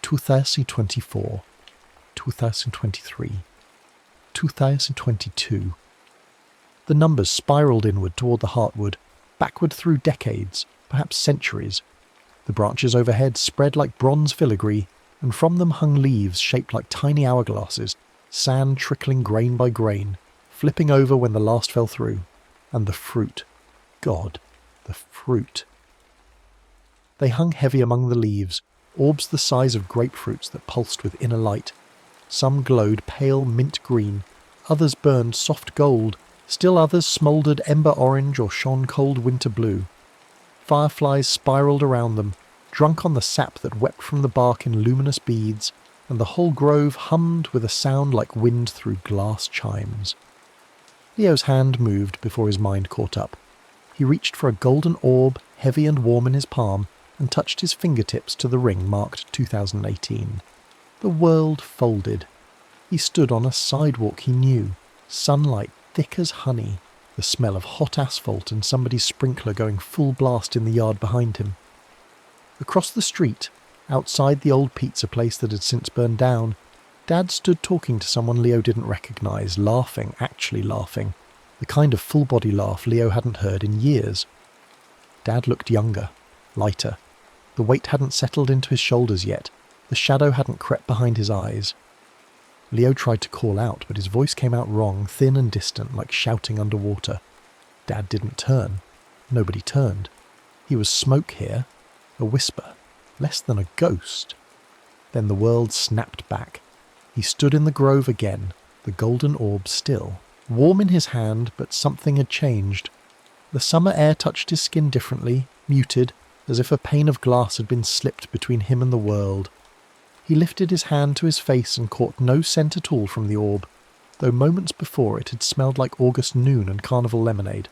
2024, 2023, 2022. The numbers spiralled inward toward the heartwood, backward through decades, perhaps centuries. The branches overhead spread like bronze filigree, and from them hung leaves shaped like tiny hourglasses, sand trickling grain by grain, flipping over when the last fell through. And the fruit. God, the fruit. They hung heavy among the leaves, orbs the size of grapefruits that pulsed with inner light. Some glowed pale mint green, others burned soft gold, still others smouldered ember orange or shone cold winter blue. Fireflies spiralled around them, drunk on the sap that wept from the bark in luminous beads, and the whole grove hummed with a sound like wind through glass chimes. Leo's hand moved before his mind caught up. He reached for a golden orb, heavy and warm in his palm, and touched his fingertips to the ring marked 2018. The world folded. He stood on a sidewalk he knew, sunlight thick as honey, the smell of hot asphalt and somebody's sprinkler going full blast in the yard behind him. Across the street, outside the old pizza place that had since burned down, Dad stood talking to someone Leo didn't recognise, laughing, actually laughing, the kind of full-body laugh Leo hadn't heard in years. Dad looked younger, lighter. The weight hadn't settled into his shoulders yet. The shadow hadn't crept behind his eyes. Leo tried to call out, but his voice came out wrong, thin and distant, like shouting underwater. Dad didn't turn. Nobody turned. He was smoke here, a whisper, less than a ghost. Then the world snapped back. He stood in the grove again, the golden orb still, warm in his hand, but something had changed. The summer air touched his skin differently, muted, as if a pane of glass had been slipped between him and the world. He lifted his hand to his face and caught no scent at all from the orb, though moments before it had smelled like August noon and carnival lemonade.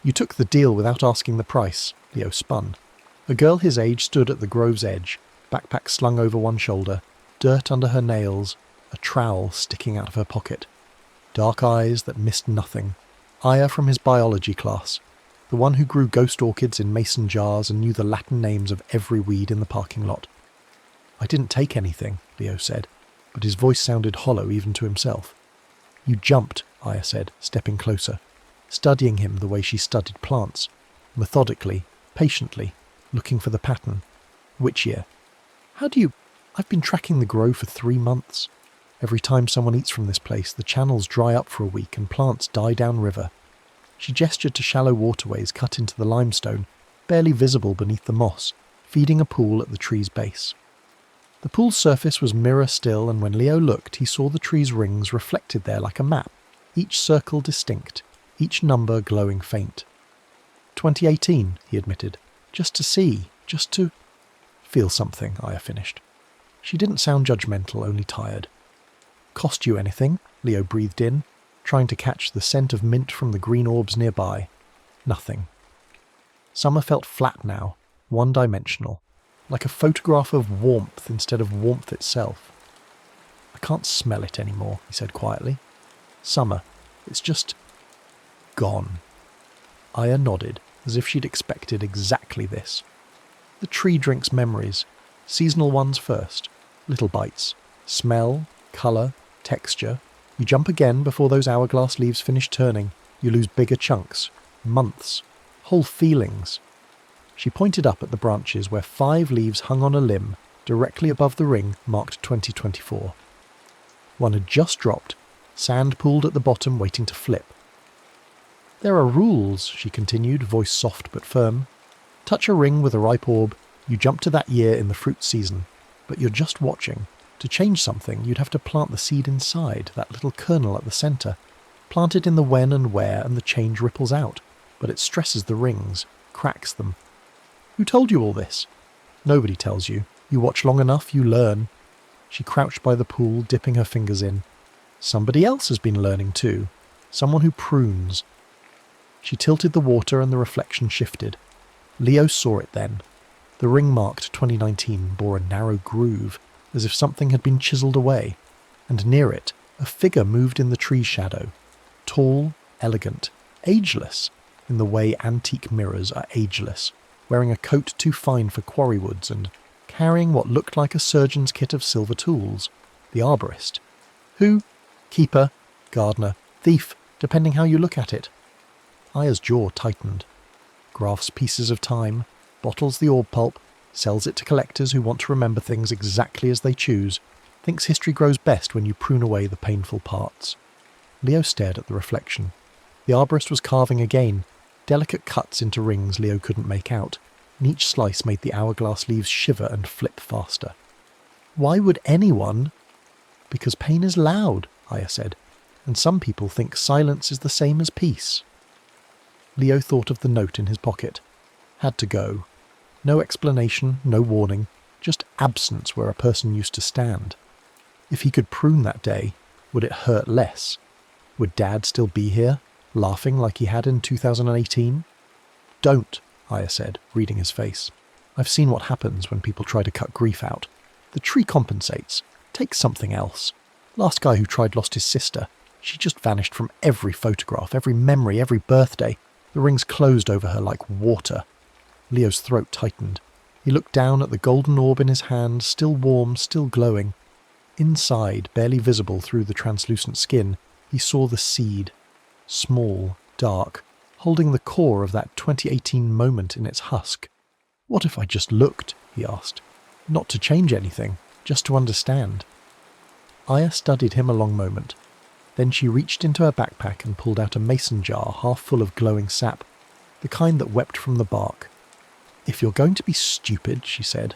You took the deal without asking the price, Leo spun. A girl his age stood at the grove's edge, backpack slung over one shoulder, dirt under her nails, a trowel sticking out of her pocket. Dark eyes that missed nothing. Aya from his biology class, the one who grew ghost orchids in mason jars and knew the Latin names of every weed in the parking lot. I didn't take anything, Leo said, but his voice sounded hollow even to himself. You jumped, Aya said, stepping closer, studying him the way she studied plants, methodically, patiently, looking for the pattern. Which year? How do you... I've been tracking the grove for 3 months. Every time someone eats from this place, the channels dry up for a week and plants die downriver. She gestured to shallow waterways cut into the limestone, barely visible beneath the moss, feeding a pool at the tree's base. The pool's surface was mirror still, and when Leo looked, he saw the tree's rings reflected there like a map, each circle distinct, each number glowing faint. 2018, he admitted. Just to see, just to... Feel something, Aya finished. She didn't sound judgmental, only tired. Cost you anything? Leo breathed in, trying to catch the scent of mint from the green orbs nearby. Nothing. Summer felt flat now, one-dimensional, like a photograph of warmth instead of warmth itself. I can't smell it anymore, he said quietly. Summer, it's just... gone. Aya nodded, as if she'd expected exactly this. The tree drinks memories, seasonal ones first, little bites, smell, colour, texture. You jump again before those hourglass leaves finish turning. You lose bigger chunks, months, whole feelings. She pointed up at the branches where 5 leaves hung on a limb, directly above the ring marked 2024. One had just dropped, sand pooled at the bottom waiting to flip. There are rules, she continued, voice soft but firm. Touch a ring with a ripe orb, you jump to that year in the fruit season, but you're just watching. To change something, you'd have to plant the seed inside, that little kernel at the centre. Plant it in the when and where, and the change ripples out, but it stresses the rings, cracks them. Who told you all this? Nobody tells you. You watch long enough, you learn. She crouched by the pool, dipping her fingers in. Somebody else has been learning too. Someone who prunes. She tilted the water and the reflection shifted. Leo saw it then. The ring marked 2019 bore a narrow groove, as if something had been chiselled away, and near it a figure moved in the tree's shadow. Tall, elegant, ageless, in the way antique mirrors are ageless, wearing a coat too fine for quarry woods and carrying what looked like a surgeon's kit of silver tools. The arborist. Who? Keeper, gardener, thief, depending how you look at it. Aya's jaw tightened. Grafts pieces of time, bottles the orb pulp, sells it to collectors who want to remember things exactly as they choose, thinks history grows best when you prune away the painful parts. Leo stared at the reflection. The arborist was carving again, delicate cuts into rings Leo couldn't make out, and each slice made the hourglass leaves shiver and flip faster. Why would anyone? Because pain is loud, Aya said, and some people think silence is the same as peace. Leo thought of the note in his pocket. Had to go. No explanation, no warning, just absence where a person used to stand. If he could prune that day, would it hurt less? Would Dad still be here, laughing like he had in 2018? Don't, Aya said, reading his face. I've seen what happens when people try to cut grief out. The tree compensates. Take something else. Last guy who tried lost his sister. She just vanished from every photograph, every memory, every birthday. The rings closed over her like water. Leo's throat tightened. He looked down at the golden orb in his hand, still warm, still glowing. Inside, barely visible through the translucent skin, he saw the seed. Small, dark, holding the core of that 2018 moment in its husk. What if I just looked, he asked. Not to change anything, just to understand. Aya studied him a long moment. Then she reached into her backpack and pulled out a mason jar half full of glowing sap, the kind that wept from the bark. If you're going to be stupid, she said,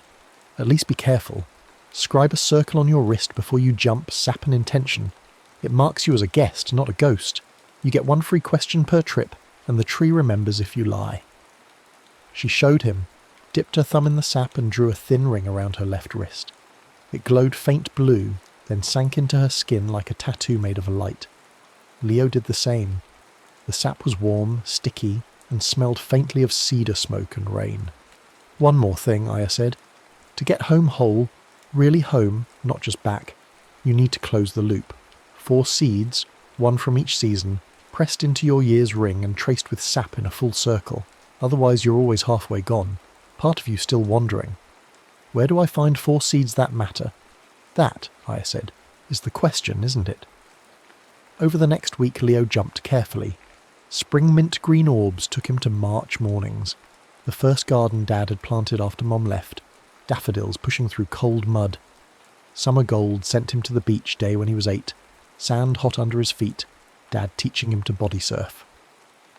at least be careful. Scribe a circle on your wrist before you jump, sap an intention. It marks you as a guest, not a ghost. You get 1 free question per trip, and the tree remembers if you lie. She showed him, dipped her thumb in the sap and drew a thin ring around her left wrist. It glowed faint blue, then sank into her skin like a tattoo made of a light. Leo did the same. The sap was warm, sticky, and smelled faintly of cedar smoke and rain. One more thing, Aya said. To get home whole, really home, not just back, you need to close the loop. 4 seeds, 1 from each season, pressed into your year's ring and traced with sap in a full circle. Otherwise you're always halfway gone. Part of you still wandering. Where do I find 4 seeds that matter? That, Aya said, is the question, isn't it? Over the next week Leo jumped carefully. Spring mint green orbs took him to March mornings. The first garden Dad had planted after Mom left. Daffodils pushing through cold mud. Summer gold sent him to the beach day when he was 8. Sand hot under his feet. Dad teaching him to body surf.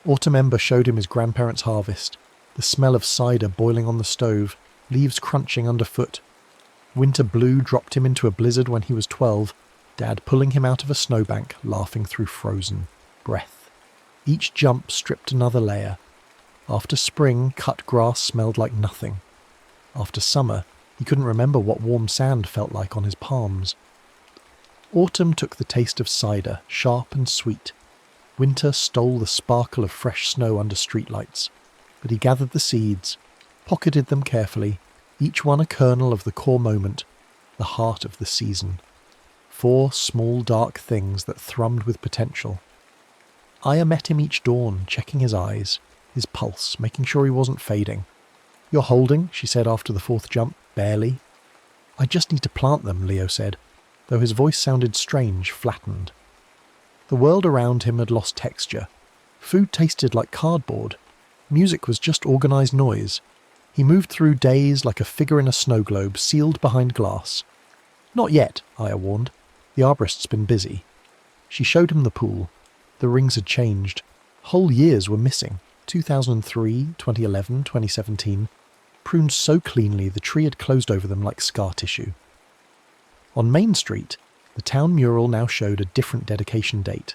Autumn ember showed him his grandparents' harvest. The smell of cider boiling on the stove. Leaves crunching underfoot. Winter blue dropped him into a blizzard when he was 12, Dad pulling him out of a snowbank, laughing through frozen breath. Each jump stripped another layer. After spring, cut grass smelled like nothing. After summer, he couldn't remember what warm sand felt like on his palms. Autumn took the taste of cider, sharp and sweet. Winter stole the sparkle of fresh snow under streetlights. But he gathered the seeds, pocketed them carefully, each one a kernel of the core moment, the heart of the season. 4 small dark things that thrummed with potential. Aya met him each dawn, checking his eyes, his pulse, making sure he wasn't fading. You're holding, she said after the 4th jump, barely. I just need to plant them, Leo said, though his voice sounded strange, flattened. The world around him had lost texture. Food tasted like cardboard. Music was just organised noise. He moved through days like a figure in a snow globe, sealed behind glass. Not yet, Aya warned. The arborist's been busy. She showed him the pool. The rings had changed. Whole years were missing. 2003, 2011, 2017. Pruned so cleanly the tree had closed over them like scar tissue. On Main Street, the town mural now showed a different dedication date.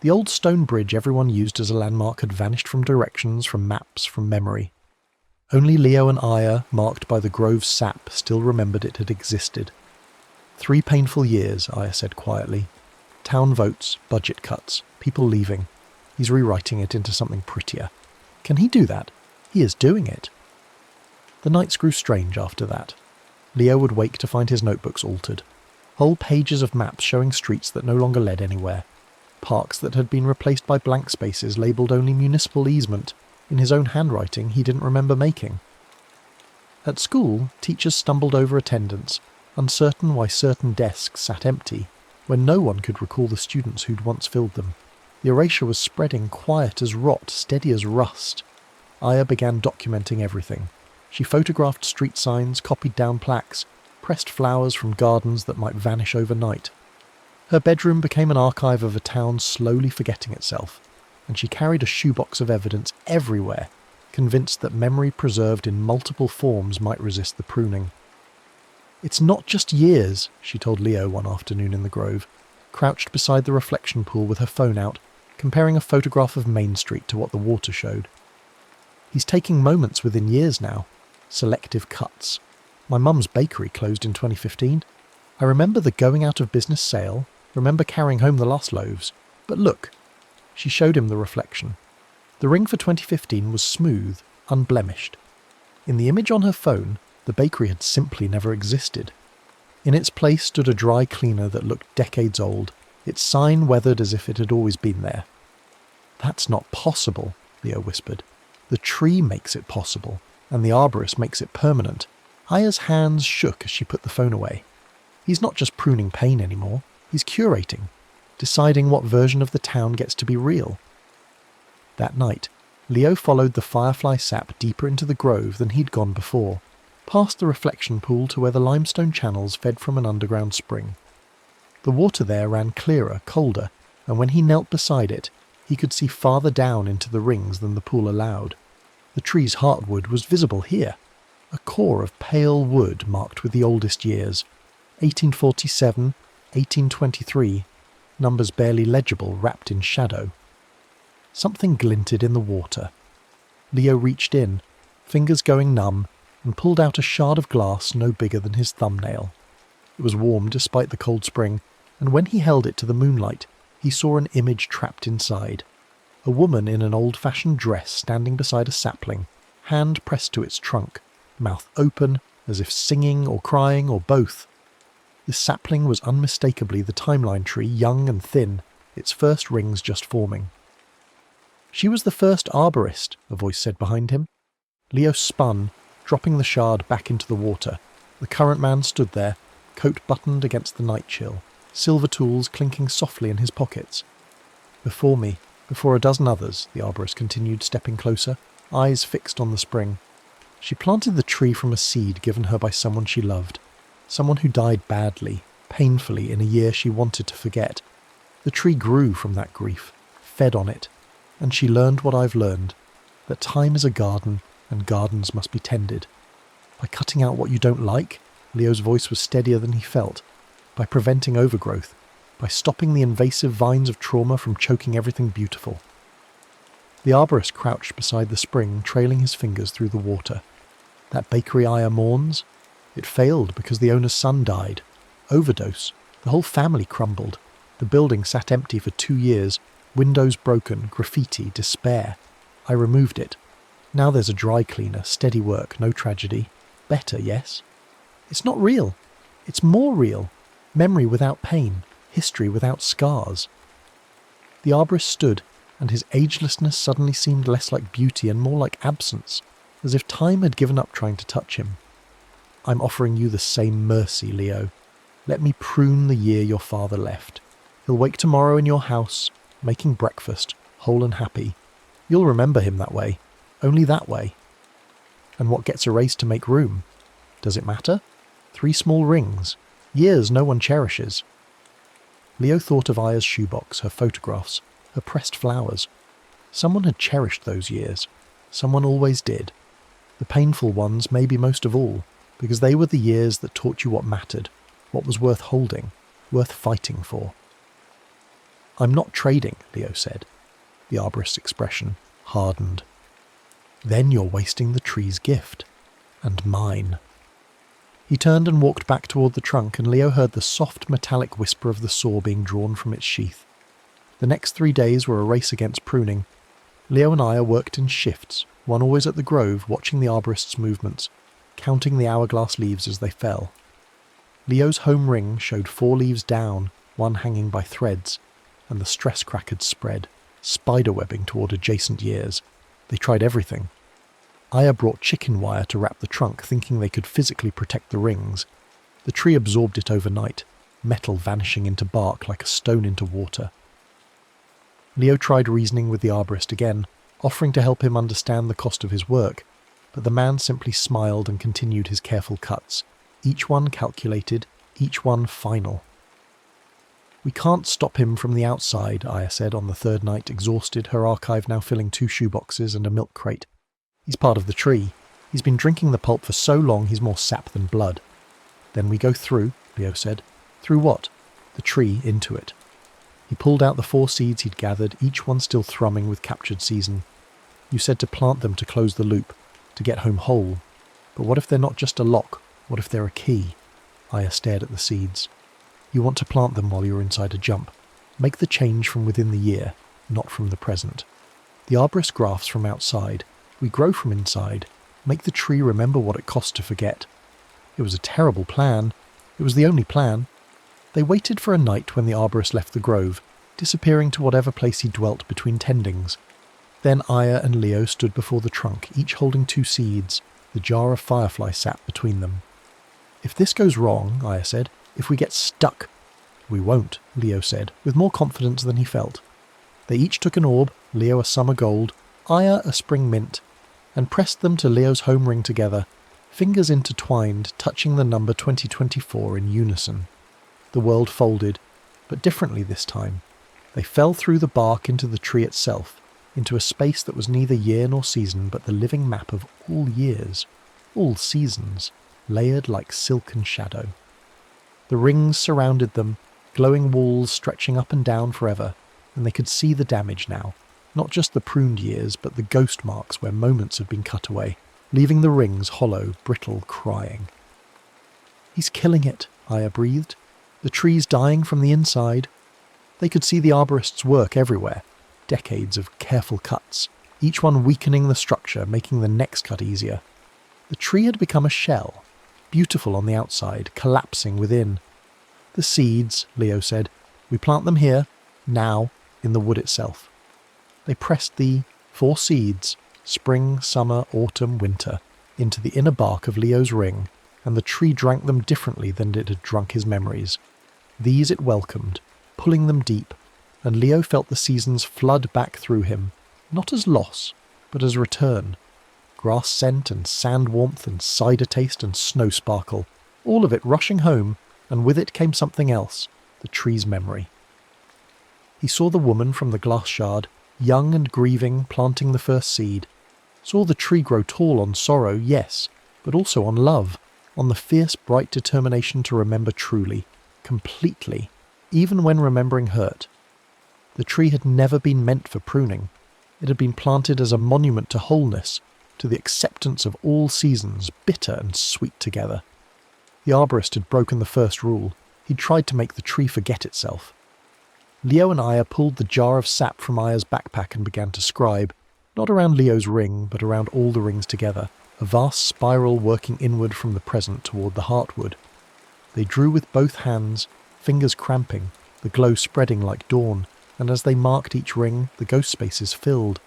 The old stone bridge everyone used as a landmark had vanished from directions, from maps, from memory. Only Leo and Aya, marked by the grove's sap, still remembered it had existed. 3 painful years, Aya said quietly. Town votes, budget cuts, people leaving. He's rewriting it into something prettier. Can he do that? He is doing it. The nights grew strange after that. Leo would wake to find his notebooks altered. Whole pages of maps showing streets that no longer led anywhere. Parks that had been replaced by blank spaces labelled only municipal easement, in his own handwriting he didn't remember making. At school, teachers stumbled over attendance, uncertain why certain desks sat empty, when no one could recall the students who'd once filled them. The erasure was spreading, quiet as rot, steady as rust. Aya began documenting everything. She photographed street signs, copied down plaques, pressed flowers from gardens that might vanish overnight. Her bedroom became an archive of a town slowly forgetting itself, and she carried a shoebox of evidence everywhere, convinced that memory preserved in multiple forms might resist the pruning. "It's not just years," she told Leo one afternoon in the Grove, crouched beside the reflection pool with her phone out, comparing a photograph of Main Street to what the water showed. "He's taking moments within years now. Selective cuts. My mum's bakery closed in 2015. I remember the going out of business sale, remember carrying home the last loaves. But look." She showed him the reflection. The ring for 2015 was smooth, unblemished. In the image on her phone, the bakery had simply never existed. In its place stood a dry cleaner that looked decades old, its sign weathered as if it had always been there. "That's not possible," Leo whispered. "The tree makes it possible, and the arborist makes it permanent." Aya's hands shook as she put the phone away. He's not just pruning pain anymore, he's curating, deciding what version of the town gets to be real. That night, Leo followed the firefly sap deeper into the grove than he'd gone before, past the reflection pool to where the limestone channels fed from an underground spring. The water there ran clearer, colder, and when he knelt beside it, he could see farther down into the rings than the pool allowed. The tree's heartwood was visible here, a core of pale wood marked with the oldest years, 1847, 1823, numbers barely legible wrapped in shadow. Something glinted in the water. Leo reached in, fingers going numb, and pulled out a shard of glass no bigger than his thumbnail. It was warm despite the cold spring, and when he held it to the moonlight, he saw an image trapped inside. A woman in an old-fashioned dress standing beside a sapling, hand pressed to its trunk, mouth open, as if singing or crying or both. The sapling was unmistakably the timeline tree, young and thin, its first rings just forming. "She was the first arborist," a voice said behind him. Leo spun, dropping the shard back into the water. The current man stood there, coat buttoned against the night chill, silver tools clinking softly in his pockets. "Before me, before a dozen others," the arborist continued, stepping closer, eyes fixed on the spring. "She planted the tree from a seed given her by someone she loved, someone who died badly, painfully in a year she wanted to forget. The tree grew from that grief, fed on it, and she learned what I've learned, that time is a garden and gardens must be tended. By cutting out what you don't like," Leo's voice was steadier than he felt, "by preventing overgrowth, by stopping the invasive vines of trauma from choking everything beautiful." The arborist crouched beside the spring, trailing his fingers through the water. "That bakery Aya mourns? It failed because the owner's son died. Overdose. The whole family crumbled. The building sat empty for 2 years, windows broken, graffiti, despair. I removed it. Now there's a dry cleaner, steady work, no tragedy. Better, yes? It's not real. It's more real. Memory without pain, history without scars." The arborist stood, and his agelessness suddenly seemed less like beauty and more like absence, as if time had given up trying to touch him. "I'm offering you the same mercy, Leo. Let me prune the year your father left. He'll wake tomorrow in your house, making breakfast, whole and happy. You'll remember him that way, only that way. And what gets erased to make room? Does it matter? 3 small rings, years no one cherishes." Leo thought of Aya's shoebox, her photographs, her pressed flowers. Someone had cherished those years. Someone always did. The painful ones maybe most of all, because they were the years that taught you what mattered, what was worth holding, worth fighting for. "I'm not trading," Leo said. The arborist's expression hardened. "Then you're wasting the tree's gift. And mine." He turned and walked back toward the trunk, and Leo heard the soft metallic whisper of the saw being drawn from its sheath. The next 3 days were a race against pruning. Leo and Aya worked in shifts, one always at the grove, watching the arborist's movements, counting the hourglass leaves as they fell. Leo's home ring showed 4 leaves down, one hanging by threads, and the stress crack had spread, spiderwebbing toward adjacent years. They tried everything. Aya brought chicken wire to wrap the trunk, thinking they could physically protect the rings. The tree absorbed it overnight, metal vanishing into bark like a stone into water. Leo tried reasoning with the arborist again, offering to help him understand the cost of his work, but the man simply smiled and continued his careful cuts, each one calculated, each one final. "We can't stop him from the outside," Aya said on the 3rd night, exhausted, her archive now filling 2 shoeboxes and a milk crate. "He's part of the tree. He's been drinking the pulp for so long he's more sap than blood." "Then we go through," Leo said. "Through what?" "The tree into it." He pulled out the 4 seeds he'd gathered, each one still thrumming with captured season. "You said to plant them to close the loop, to get home whole. But what if they're not just a lock? What if they're a key?" Aya stared at the seeds. "You want to plant them while you're inside a jump. Make the change from within the year, not from the present. The arborist graphs from outside. We grow from inside. Make the tree remember what it cost to forget." It was a terrible plan. It was the only plan. They waited for a night when the arborist left the grove, disappearing to whatever place he dwelt between tendings. Then Aya and Leo stood before the trunk, each holding 2 seeds, the jar of firefly sap between them. "If this goes wrong," Aya said, "if we get stuck—" "We won't," Leo said, with more confidence than he felt. They each took an orb, Leo a summer gold, Aya a spring mint, and pressed them to Leo's home ring together, fingers intertwined, touching the number 2024 in unison. The world folded, but differently this time. They fell through the bark into the tree itself, into a space that was neither year nor season, but the living map of all years, all seasons, layered like silken shadow. The rings surrounded them, glowing walls stretching up and down forever, and they could see the damage now, not just the pruned years, but the ghost marks where moments had been cut away, leaving the rings hollow, brittle, crying. "He's killing it," Aya breathed. "The tree's dying from the inside." They could see the arborist's work everywhere, decades of careful cuts, each one weakening the structure, making the next cut easier. The tree had become a shell, beautiful on the outside, collapsing within. "The seeds," Leo said, "we plant them here, now, in the wood itself." They pressed the 4 seeds, spring, summer, autumn, winter, into the inner bark of Leo's ring, and the tree drank them differently than it had drunk his memories. These it welcomed, pulling them deep, and Leo felt the seasons flood back through him, not as loss, but as return. Grass scent and sand warmth and cider taste and snow sparkle, all of it rushing home, and with it came something else, the tree's memory. He saw the woman from the glass shard, young and grieving, planting the first seed. Saw the tree grow tall on sorrow, yes, but also on love, on the fierce, bright determination to remember truly, completely, even when remembering hurt. The tree had never been meant for pruning. It had been planted as a monument to wholeness, to the acceptance of all seasons, bitter and sweet together. The arborist had broken the first rule. He'd tried to make the tree forget itself. Leo and Aya pulled the jar of sap from Aya's backpack and began to scribe, not around Leo's ring, but around all the rings together, a vast spiral working inward from the present toward the heartwood. They drew with both hands, fingers cramping, the glow spreading like dawn, and as they marked each ring, the ghost spaces filled.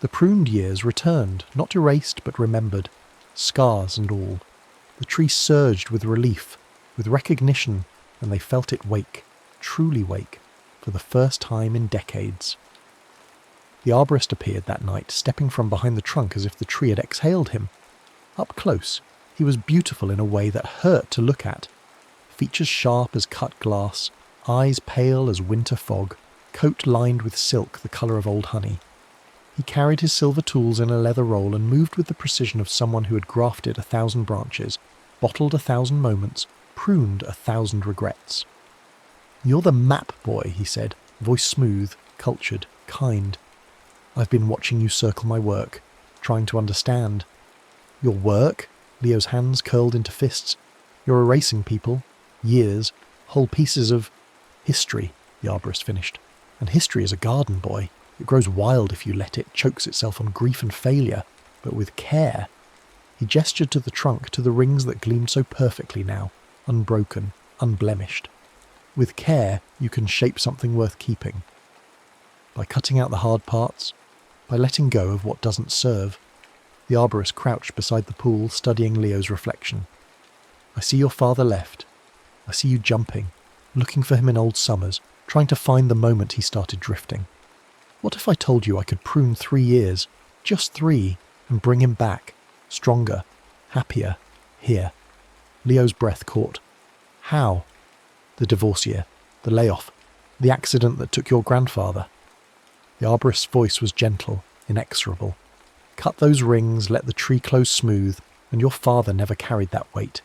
The pruned years returned, not erased but remembered, scars and all. The tree surged with relief, with recognition, and they felt it wake, truly wake, for the first time in decades. The arborist appeared that night, stepping from behind the trunk as if the tree had exhaled him. Up close, he was beautiful in a way that hurt to look at. Features sharp as cut glass, eyes pale as winter fog, coat lined with silk the colour of old honey. He carried his silver tools in a leather roll and moved with the precision of someone who had grafted 1,000 branches, bottled 1,000 moments, pruned 1,000 regrets. "You're the map boy," he said, voice smooth, cultured, kind. "I've been watching you circle my work, trying to understand." "Your work?" Leo's hands curled into fists. You're erasing people, years, whole pieces of history, the arborist finished. And history is a garden, boy. It grows wild if you let it, chokes itself on grief and failure, but with care. He gestured to the trunk, to the rings that gleamed so perfectly now, unbroken, unblemished. With care, you can shape something worth keeping. By cutting out the hard parts, by letting go of what doesn't serve. The arborist crouched beside the pool, studying Leo's reflection. I see your father left. I see you jumping, looking for him in old summers, trying to find the moment he started drifting. What if I told you I could prune 3 years, just 3, and bring him back, stronger, happier, here? Leo's breath caught. How? The divorce year, the layoff, the accident that took your grandfather. The arborist's voice was gentle, inexorable. Cut those rings, let the tree close smooth, and your father never carried that weight,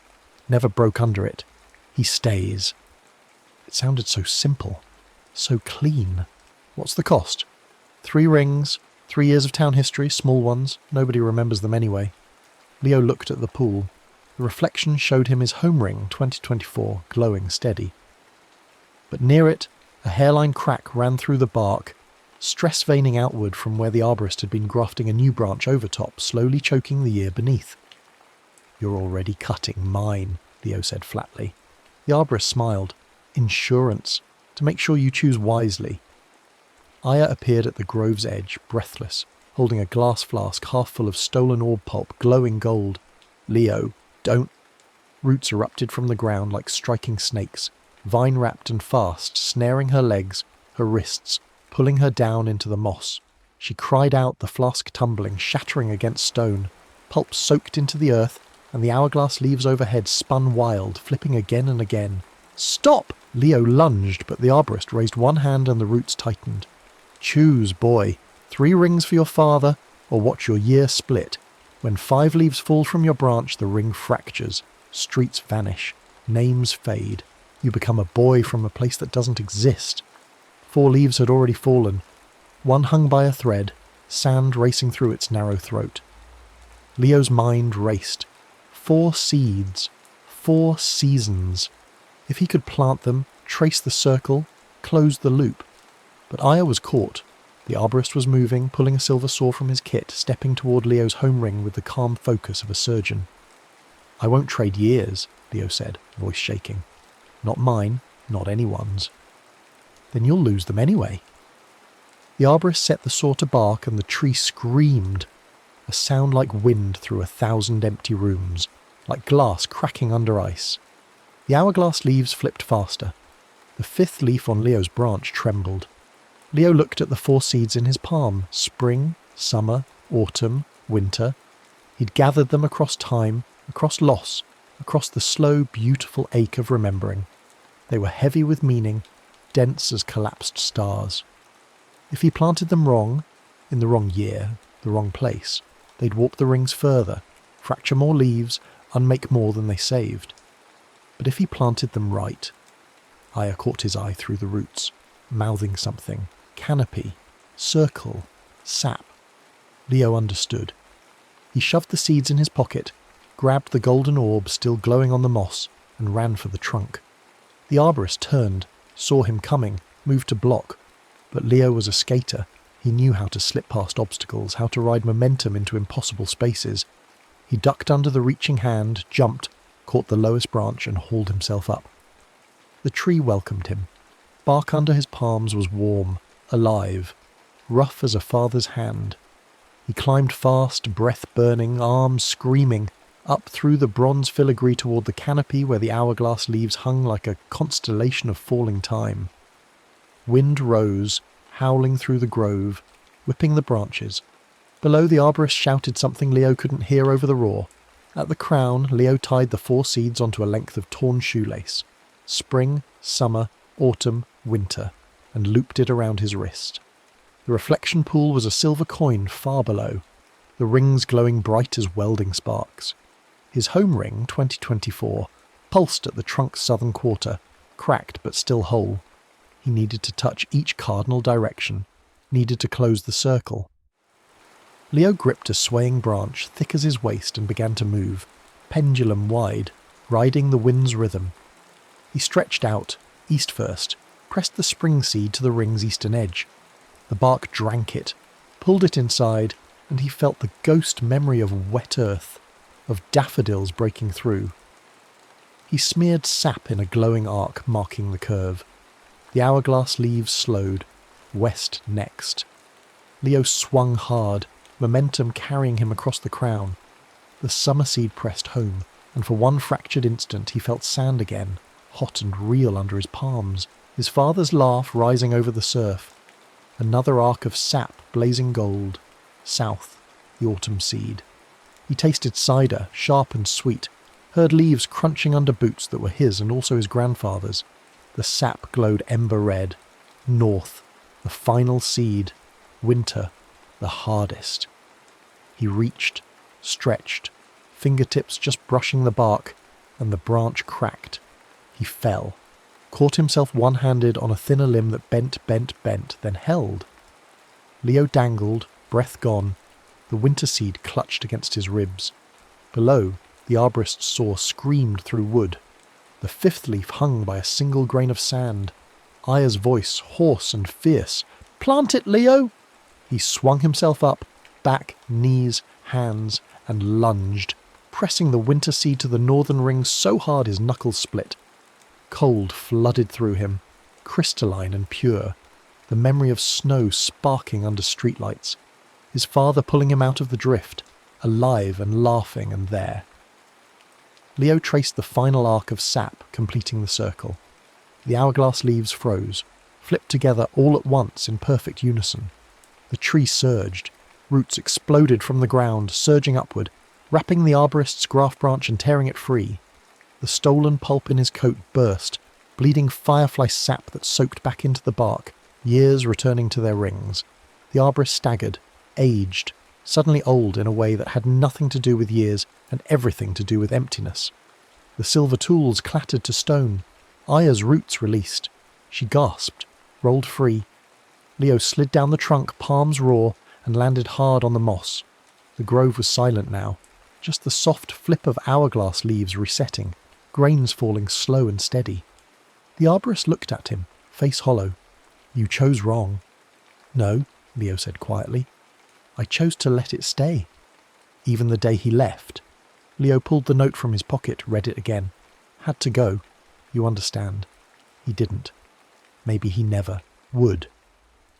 never broke under it. He stays. It sounded so simple, so clean. What's the cost? 3 rings, 3 years of town history, small ones, nobody remembers them anyway. Leo looked at the pool. The reflection showed him his home ring, 2024, glowing steady. But near it, a hairline crack ran through the bark, stress veining outward from where the arborist had been grafting a new branch over top, slowly choking the year beneath. You're already cutting mine, Leo said flatly. The arborist smiled. Insurance, to make sure you choose wisely. Aya appeared at the grove's edge, breathless, holding a glass flask half full of stolen orb pulp, glowing gold. Leo, don't. Roots erupted from the ground like striking snakes, vine-wrapped and fast, snaring her legs, her wrists, pulling her down into the moss. She cried out, the flask tumbling, shattering against stone. Pulp soaked into the earth, and the hourglass leaves overhead spun wild, flipping again and again. Stop! Leo lunged, but the arborist raised one hand and the roots tightened. Choose, boy. 3 rings for your father, or watch your year split. When 5 leaves fall from your branch, the ring fractures. Streets vanish. Names fade. You become a boy from a place that doesn't exist. 4 leaves had already fallen. 1 hung by a thread, sand racing through its narrow throat. Leo's mind raced. 4 seeds. 4 seasons. If he could plant them, trace the circle, close the loop. But Aya was caught. The arborist was moving, pulling a silver saw from his kit, stepping toward Leo's home ring with the calm focus of a surgeon. I won't trade years, Leo said, voice shaking. Not mine, not anyone's. Then you'll lose them anyway. The arborist set the saw to bark and the tree screamed, a sound like wind through 1,000 empty rooms, like glass cracking under ice. The hourglass leaves flipped faster. The 5th leaf on Leo's branch trembled. Leo looked at the 4 seeds in his palm, spring, summer, autumn, winter. He'd gathered them across time, across loss, across the slow, beautiful ache of remembering. They were heavy with meaning, dense as collapsed stars. If he planted them wrong, in the wrong year, the wrong place, they'd warp the rings further, fracture more leaves, unmake more than they saved. But if he planted them right, Aya caught his eye through the roots, mouthing something, canopy, circle, sap. Leo understood. He shoved the seeds in his pocket, grabbed the golden orb still glowing on the moss, and ran for the trunk. The arborist turned, saw him coming, moved to block. But Leo was a skater. He knew how to slip past obstacles, how to ride momentum into impossible spaces. He ducked under the reaching hand, jumped, caught the lowest branch and hauled himself up. The tree welcomed him. Bark under his palms was warm, alive, rough as a father's hand. He climbed fast, breath burning, arms screaming, up through the bronze filigree toward the canopy where the hourglass leaves hung like a constellation of falling time. Wind rose, howling through the grove, whipping the branches. Below, the arborist shouted something Leo couldn't hear over the roar. At the crown, Leo tied the 4 seeds onto a length of torn shoelace. Spring, summer, autumn, winter, and looped it around his wrist. The reflection pool was a silver coin far below, the rings glowing bright as welding sparks. His home ring, 2024, pulsed at the trunk's southern quarter, cracked but still whole. He needed to touch each cardinal direction, needed to close the circle. Leo gripped a swaying branch thick as his waist and began to move, pendulum wide, riding the wind's rhythm. He stretched out, east first, pressed the spring seed to the ring's eastern edge. The bark drank it, pulled it inside, and he felt the ghost memory of wet earth, of daffodils breaking through. He smeared sap in a glowing arc marking the curve. The hourglass leaves slowed, west next. Leo swung hard, momentum carrying him across the crown. The summer seed pressed home, and for one fractured instant he felt sand again, hot and real under his palms, his father's laugh rising over the surf. Another arc of sap blazing gold. South, the autumn seed. He tasted cider, sharp and sweet, heard leaves crunching under boots that were his and also his grandfather's. The sap glowed ember red. North, the final seed. Winter, the hardest. He reached, stretched, fingertips just brushing the bark, and the branch cracked. He fell, caught himself one-handed on a thinner limb that bent, then held. Leo dangled, breath gone. The winter seed clutched against his ribs. Below, the arborist's saw screamed through wood. The fifth leaf hung by a single grain of sand. Aya's voice, hoarse and fierce. "Plant it, Leo!" He swung himself up, back, knees, hands, and lunged, pressing the winter seed to the northern ring so hard his knuckles split. Cold flooded through him, crystalline and pure, the memory of snow sparking under streetlights, his father pulling him out of the drift, alive and laughing and there. Leo traced the final arc of sap completing the circle. The hourglass leaves froze, flipped together all at once in perfect unison. The tree surged, roots exploded from the ground, surging upward, wrapping the arborist's graft branch and tearing it free. The stolen pulp in his coat burst, bleeding firefly sap that soaked back into the bark, years returning to their rings. The arborist staggered, aged, suddenly old in a way that had nothing to do with years and everything to do with emptiness. The silver tools clattered to stone. Aya's roots released. She gasped, rolled free. Leo slid down the trunk, palms raw, and landed hard on the moss. The grove was silent now, just the soft flip of hourglass leaves resetting, grains falling slow and steady. The arborist looked at him, face hollow. "You chose wrong." "No," Leo said quietly. "I chose to let it stay." Even the day he left. Leo pulled the note from his pocket, read it again. Had to go. You understand. He didn't. Maybe he never would.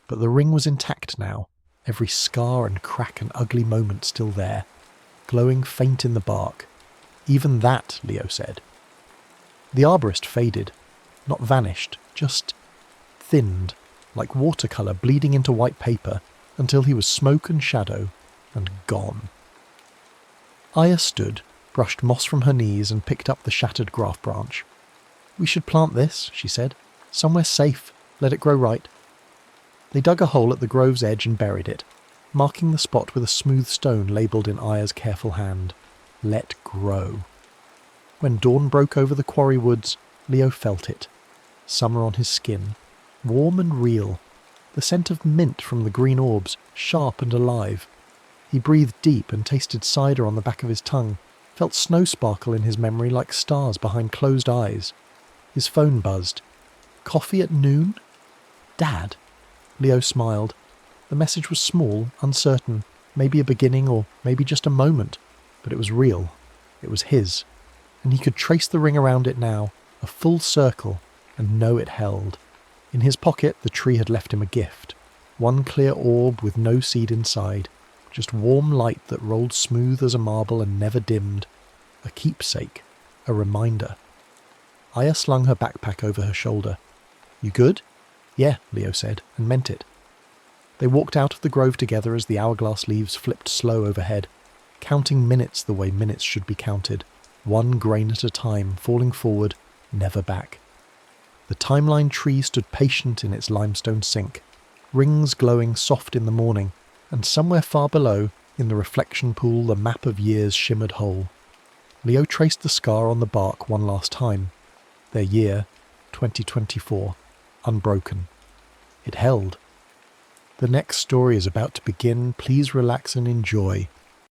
But the ring was intact now, every scar and crack and ugly moment still there, glowing faint in the bark. Even that, Leo said. The arborist faded, not vanished, just thinned, like watercolour bleeding into white paper, until he was smoke and shadow, and gone. Aya stood, brushed moss from her knees and picked up the shattered graft branch. "We should plant this," she said. "Somewhere safe. Let it grow right." They dug a hole at the grove's edge and buried it, marking the spot with a smooth stone labelled in Aya's careful hand. Let grow. When dawn broke over the quarry woods, Leo felt it. Summer on his skin. Warm and real. The scent of mint from the green orbs, sharp and alive. He breathed deep and tasted cider on the back of his tongue, felt snow sparkle in his memory like stars behind closed eyes. His phone buzzed. "Coffee at noon?" "Dad?" Leo smiled. The message was small, uncertain, maybe a beginning or maybe just a moment, but it was real. It was his. And he could trace the ring around it now, a full circle, and know it held. In his pocket, the tree had left him a gift. One clear orb with no seed inside, just warm light that rolled smooth as a marble and never dimmed. A keepsake, a reminder. Aya slung her backpack over her shoulder. "You good?" "Yeah," Leo said, and meant it. They walked out of the grove together as the hourglass leaves flipped slow overhead, counting minutes the way minutes should be counted, one grain at a time, falling forward, never back. The timeline tree stood patient in its limestone sink, rings glowing soft in the morning, and somewhere far below, in the reflection pool, the map of years shimmered whole. Leo traced the scar on the bark one last time. Their year, 2024, unbroken. It held. The next story is about to begin. Please relax and enjoy.